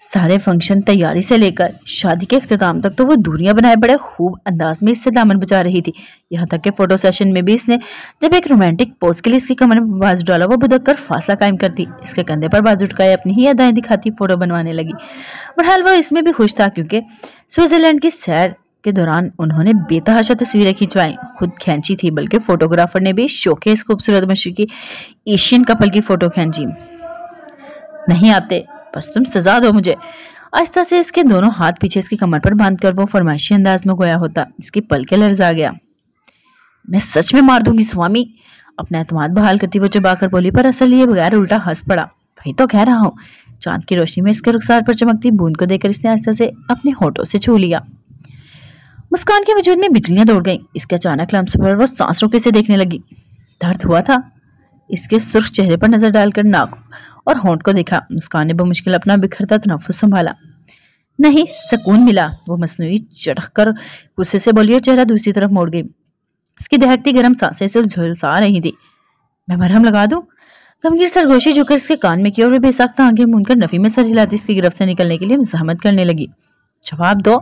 सारे फंक्शन तैयारी से लेकर शादी के इख्तिताम तक तो वो दूरियां बनाए बड़े खूब अंदाज में इससे दामन बचा रही थी। यहाँ तक कि फोटो सेशन में भी इसने जब एक रोमांटिक पोज के लिए इसकी कमर में बाज डाला, वो भुदक कर फासला कायम करती, इसके कंधे पर बाजू उठकाए अपनी ही अदाएं दिखाती फोटो बनवाने लगी। बहरहाल वो इसमें भी खुश था, क्योंकि स्विट्जरलैंड की सैर के दौरान उन्होंने बेतहाशा तस्वीरें खिंचवाई। खुद खींची थी, बल्कि फोटोग्राफर ने भी शौके इस खूबसूरत मशरकी एशियन कपल की फोटो खींची। नहीं आते, बस तुम सजा दो मुझे। आहिस्ता से इसके दोनों हाथ पीछे इसकी कमर पर बांधकर वो फरमाइशी अंदाज में गोया होता। इसकी पलकें लर्जा गया। मैं सच में मार दूंगी स्वामी, अपना एतमाद बहाल करती वो चबाकर बोली, पर असल ये बगैर उल्टा हंस पड़ा। वही तो कह रहा हूँ। चांद की रोशनी में इसके रुखसार पर चमकती बूंद को देखकर इसने आहिस्ता से अपने होठों से छू लिया। मुस्कान के वजूद में बिजलियां दौड़ गईं। इसके अचानक लम्स पर वो सांस रोके से देखने लगी। दर्द हुआ था। इसके सुर्ख चेहरे पर नजर डालकर नाक और होंठ को देखा। मुस्कान ने बमुश्किल अपना बिखरता तनफ्फुस संभाला। नहीं, सुकून मिला, वो मसनूई चढ़क कर गुस्से से बोली और चेहरा दूसरी तरफ मोड़ गई। इसकी दहकती गर्म सांसें से झुलसा रही थी। मैं मरहम लगा दूं? गमगीन सरगोशी झुककर इसके कान में की और बेसाख्ता आंखें मूंदकर नफी में सर हिलाती इसकी गिरफ्त से निकलने के लिए जहमत करने लगी। जवाब दो,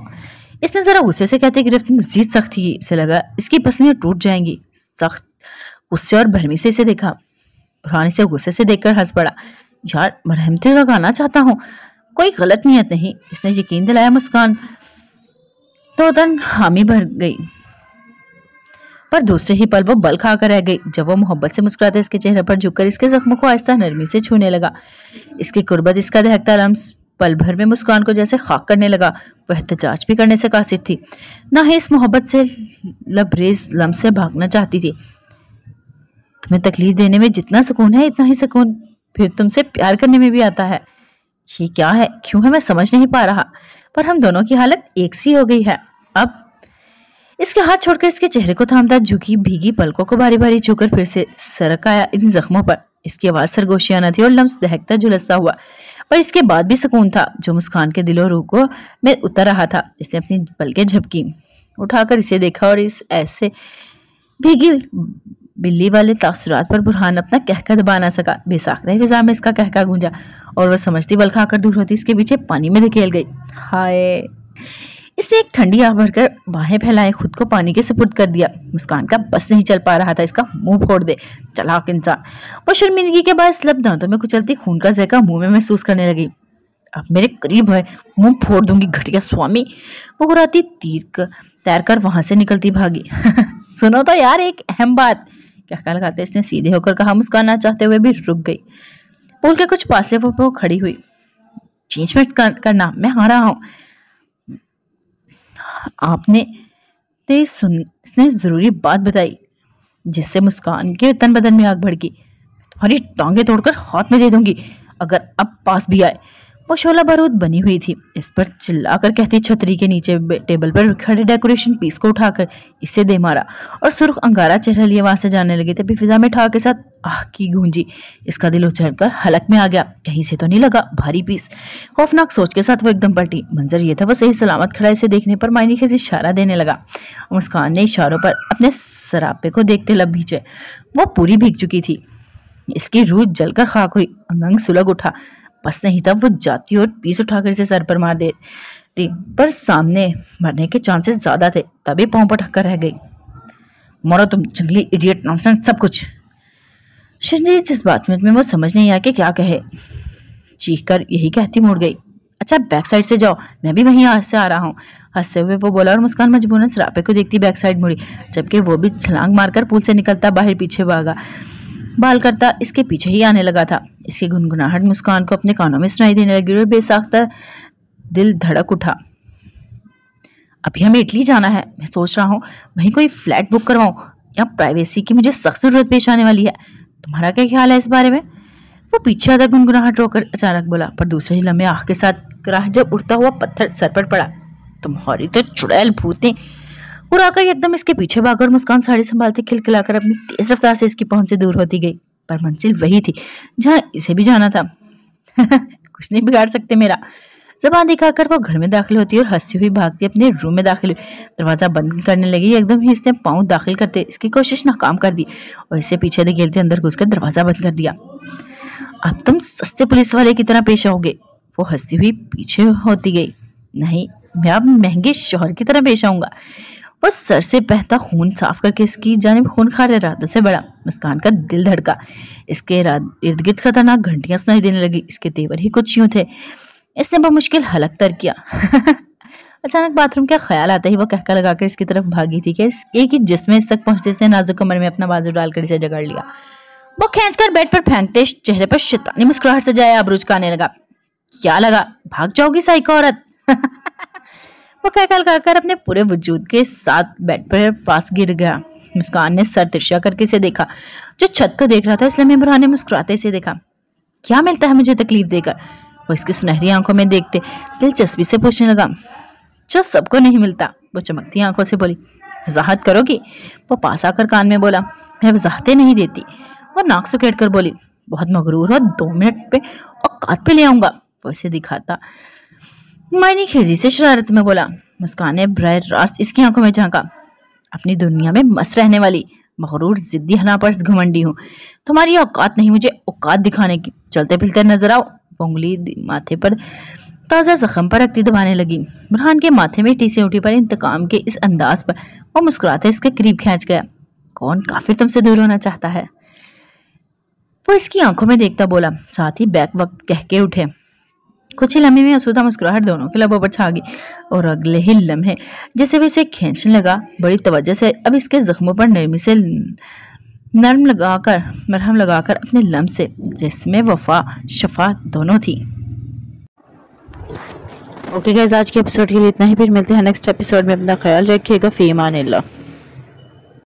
इसने जरा गुस्से से कहते गिरफ्त में मजीद सख्त थी। इसे लगा इसकी पसलियां टूट जाएंगी। सख्त गुस्से और भरमी से इसे देखा। बुरहान इसे गुस्से से देखकर हंस पड़ा। यार, मरहमतें लगाना चाहता हूँ, कोई गलत नियत नहीं, इसने यकीन दिलाया। मुस्कान तो तन हामी भर गई, पर दूसरे ही पल वो बल खाकर रह गई जब वो मोहब्बत से मुस्कुराते इसके चेहरे पर झुककर इसके जख्मों को आहिस्ता नरमी से छूने लगा। इसकी कुर्बत, इसका दहकता लम्स पल भर में मुस्कान को जैसे खाक करने लगा। वह एहतजाज भी करने से कासिर थी, ना ही इस मोहब्बत से लबरेज लम्स से भागना चाहती थी। तुम्हें तकलीफ देने में जितना सुकून है, इतना ही सुकून फिर तुमसे प्यार करने में भी आता है। ये क्या है, क्यों है, मैं समझ नहीं पा रहा, पर हम दोनों की हालत एक सी हो गई है। अब इसके हाथ छोड़कर इसके चेहरे को थामता झुकी भीगी पलकों को बारी बारी छूकर फिर से सरक आया इन जख्मों पर। इसकी आवाज सरगोशियाना थी और लम्स दहकता झुलसता हुआ, पर इसके बाद भी सुकून था जो मुस्कान के दिलो रूह को में उतर रहा था। इसने अपनी पलकें झपकी, उठाकर इसे देखा और इस ऐसे भीगी बिल्ली वाले तासुरात पर बुरहान अपना कहका दबा ना सका। बेसाख्ता फिजा में इसका कहका गूंजा और वह समझती बल खाकर दूर होती इसके पीछे पानी में धकेल गई। हाय! इसने एक ठंडी आह भरकर बाहें फैलाए खुद को पानी के सुपुर्द कर दिया। मुस्कान का बस नहीं चल पा रहा था, इसका मुंह फोड़ दे, चालाक इंसान। वो शर्मिंदगी के बाद लब दांतों में कुचलती खून का ज़ैका मुंह में महसूस करने लगी। अब मेरे करीब है, मुंह फोड़ दूंगी, घटिया स्वामी। वो गुराती तैर कर वहां से निकलती भागी। सुनो तो यार, एक अहम बात, कहका लगाते इसने सीधे होकर कहा। मुस्कान ना चाहते हुए भी रुक गई। बोल के कुछ फासले पर वो खड़ी हुई। चींच में करना, मैं हारा हूं। आपने इसने जरूरी बात बताई जिससे मुस्कान के तन बदन में आग भड़की। तुम्हारी टांगे तोड़कर हाथ में दे दूंगी अगर अब पास भी आए। वो शोला बारूद बनी हुई थी, इस पर चिल्लाकर कहती छतरी के नीचे टेबल पर खड़े डेकोरेशन पीस को उठाकर इसे दे मारा और सुर्ख अंगारा चेहरा लिए वहां से जाने लगी। तभी फिजा में ठा के साथ आह की गूंजी। इसका दिल उछल कर हलक में आ गया। कहीं से तो नहीं लगा भारी पीस। खौफनाक सोच के साथ वो एकदम पलटी। मंजर ये था, वो सही सलामत खड़ा इसे देखने पर मायने खेज इशारा देने लगा। मुस्कान ने इशारों पर अपने सरापे को देखते लब भींचे। वो पूरी भीग चुकी थी, इसकी रूह जलकर खाक हुई, अंग सुलग उठा। बस नहीं था, वो जाती और पीस उठाकर इसे सर पर मार देती, पर सामने मरने के चांसेस ज्यादा थे। तभी पांव पर ठक्कर रह गई। मरो तुम जंगली इडियट, नॉनसेंस सब कुछ। शदीद जज्बात में वो समझ नहीं आया कि क्या कहे। चीख कर यही कहती मुड़ गई। अच्छा, बैक साइड से जाओ, मैं भी वहीं से आ रहा हूँ, हंसते हुए वो बोला। और मुस्कान मजबूरन सरापे को देखती बैक साइड मुड़ी, जबकि वो भी छलांग मारकर पुल से निकलता बाहर पीछे भागा। बाल करता इसके पीछे ही आने लगा था। इसकी गुनगुनाहट मुस्कान को अपने कानों में सुनाई देने लगी और बेसाख्ता दिल धड़क उठा। अभी हमें इटली जाना है, मैं सोच रहा हूँ वहीं कोई फ्लैट बुक करवाऊं, या प्राइवेसी की मुझे सख्त जरूरत पेश आने वाली है। तुम्हारा क्या ख्याल है इस बारे में? वो पीछे आधा गुनगुनाहट रोकर अचानक बोला, पर दूसरे ही लम्हे आंख के साथ कराह जब उड़ता हुआ पत्थर सर पर पड़ा। तुम्हारी तो चुड़ैल भूतें। उड़ाकर एकदम इसके पीछे भागकर मुस्कान साड़ी संभालते खिलखिलाकर अपनी तेज रफ्तार से इसकी पहुंच से दूर होती गई। पर मंजिल वही थी जहां इसे भी जाना था। कुछ नहीं बिगाड़ सकते मेरा। ज़बान दिखाकर वो घर में दाखिल होती और हंसती हुई भागती अपने रूम में दाखिल हुई। दरवाजा बंद करने लगी, एकदम ही इसने पाँव दाखिल करते इसकी कोशिश नाकाम कर दी और इसे पीछे धकेलते अंदर घुसकर दरवाजा बंद कर दिया। अब तुम सस्ते पुलिस वाले की तरह पेश आओगे, वो हंसती हुई पीछे होती गई। नहीं, मैं अब महंगे शौहर की तरह पेश आऊंगा। वो सर से बहता खून साफ करके इसकी जानिब खूनखार इरादों से बढ़ा। मुस्कान का दिल धड़का। इसके इर्द गिर्द खतरनाक घंटियां सुनाई देने लगी। इसके तेवर ही कुछ यूं थे। इसने बमुश्किल हलक तर किया। अचानक बाथरूम का ख्याल आता ही वो कहका लगाकर इसकी तरफ भागी थी कि एक ही जिस्म इस तक पहुंचते से नाजुक कमर में अपना बाजू डालकर इसे जकड़ लिया। वो खींचकर बेड पर फेंकते चेहरे पर शैतानी मुस्कुराहट सजाया आबरूज काने लगा। क्या लगा, भाग जाओगी साइको औरत? वो कहका लगाकर अपने पूरे वजूद के साथ बेड पर पास गिर गया। मुस्कान ने सर तिरछा करके इसे देखा, जो छत को देख रहा था। इसलिए इमरान ने मुस्कुराते इसे देखा। क्या मिलता है मुझे तकलीफ देकर? वो इसकी सुनहरी आंखों में देखते दिलचस्पी से पूछने लगा। जो सबको नहीं मिलता, वो चमकती आंखों से बोली। वजाहत करोगी? वो पास आकर कान में बोला। मैं वजाहतें नहीं देती। वो नाक सुकेट कर बोली। बहुत मगरूर हो, 2 मिनट पे औकात पे ले आऊंगा। वो इसे दिखाता मायनी खेजी से शरारत में बोला। मुस्कान ने बराह रास्त इसकी आंखों में झांका। अपनी दुनिया में मस्त रहने वाली मगरूर जिद्दी हनापर्स घमंडी हूँ। तुम्हारी औकात नहीं मुझे औकात दिखाने की। चलते फिरते नजर आओ। वो उंगली माथे पर ताजा जख्म पर रखती दबाने लगी। बुरहान के माथे में टीसें उठी पर इंतकाम के इस अंदाज पर वो मुस्कुराते इसके करीब खींच गया। कौन काफिर तुमसे दूर होना चाहता है? वो इसकी आंखों में देखता बोला, साथ ही बैक वक्त कह के उठे। कुछ ही लम्हे में असुदा मुस्कुराहट दोनों के लबों पर छा गई और अगले ही लम्हे जैसे वो इसे खींचने लगा, बड़ी तवज्जो से अब इसके जख्मों पर नरमी से मरहम लगाकर अपने लम से, जिसमें वफा शफा दोनों थी। ओके गाइस, आज के एपिसोड के लिए इतना ही। फिर मिलते हैं नेक्स्ट एपिसोड में। अपना ख्याल रखिएगा। फी अमान अल्लाह।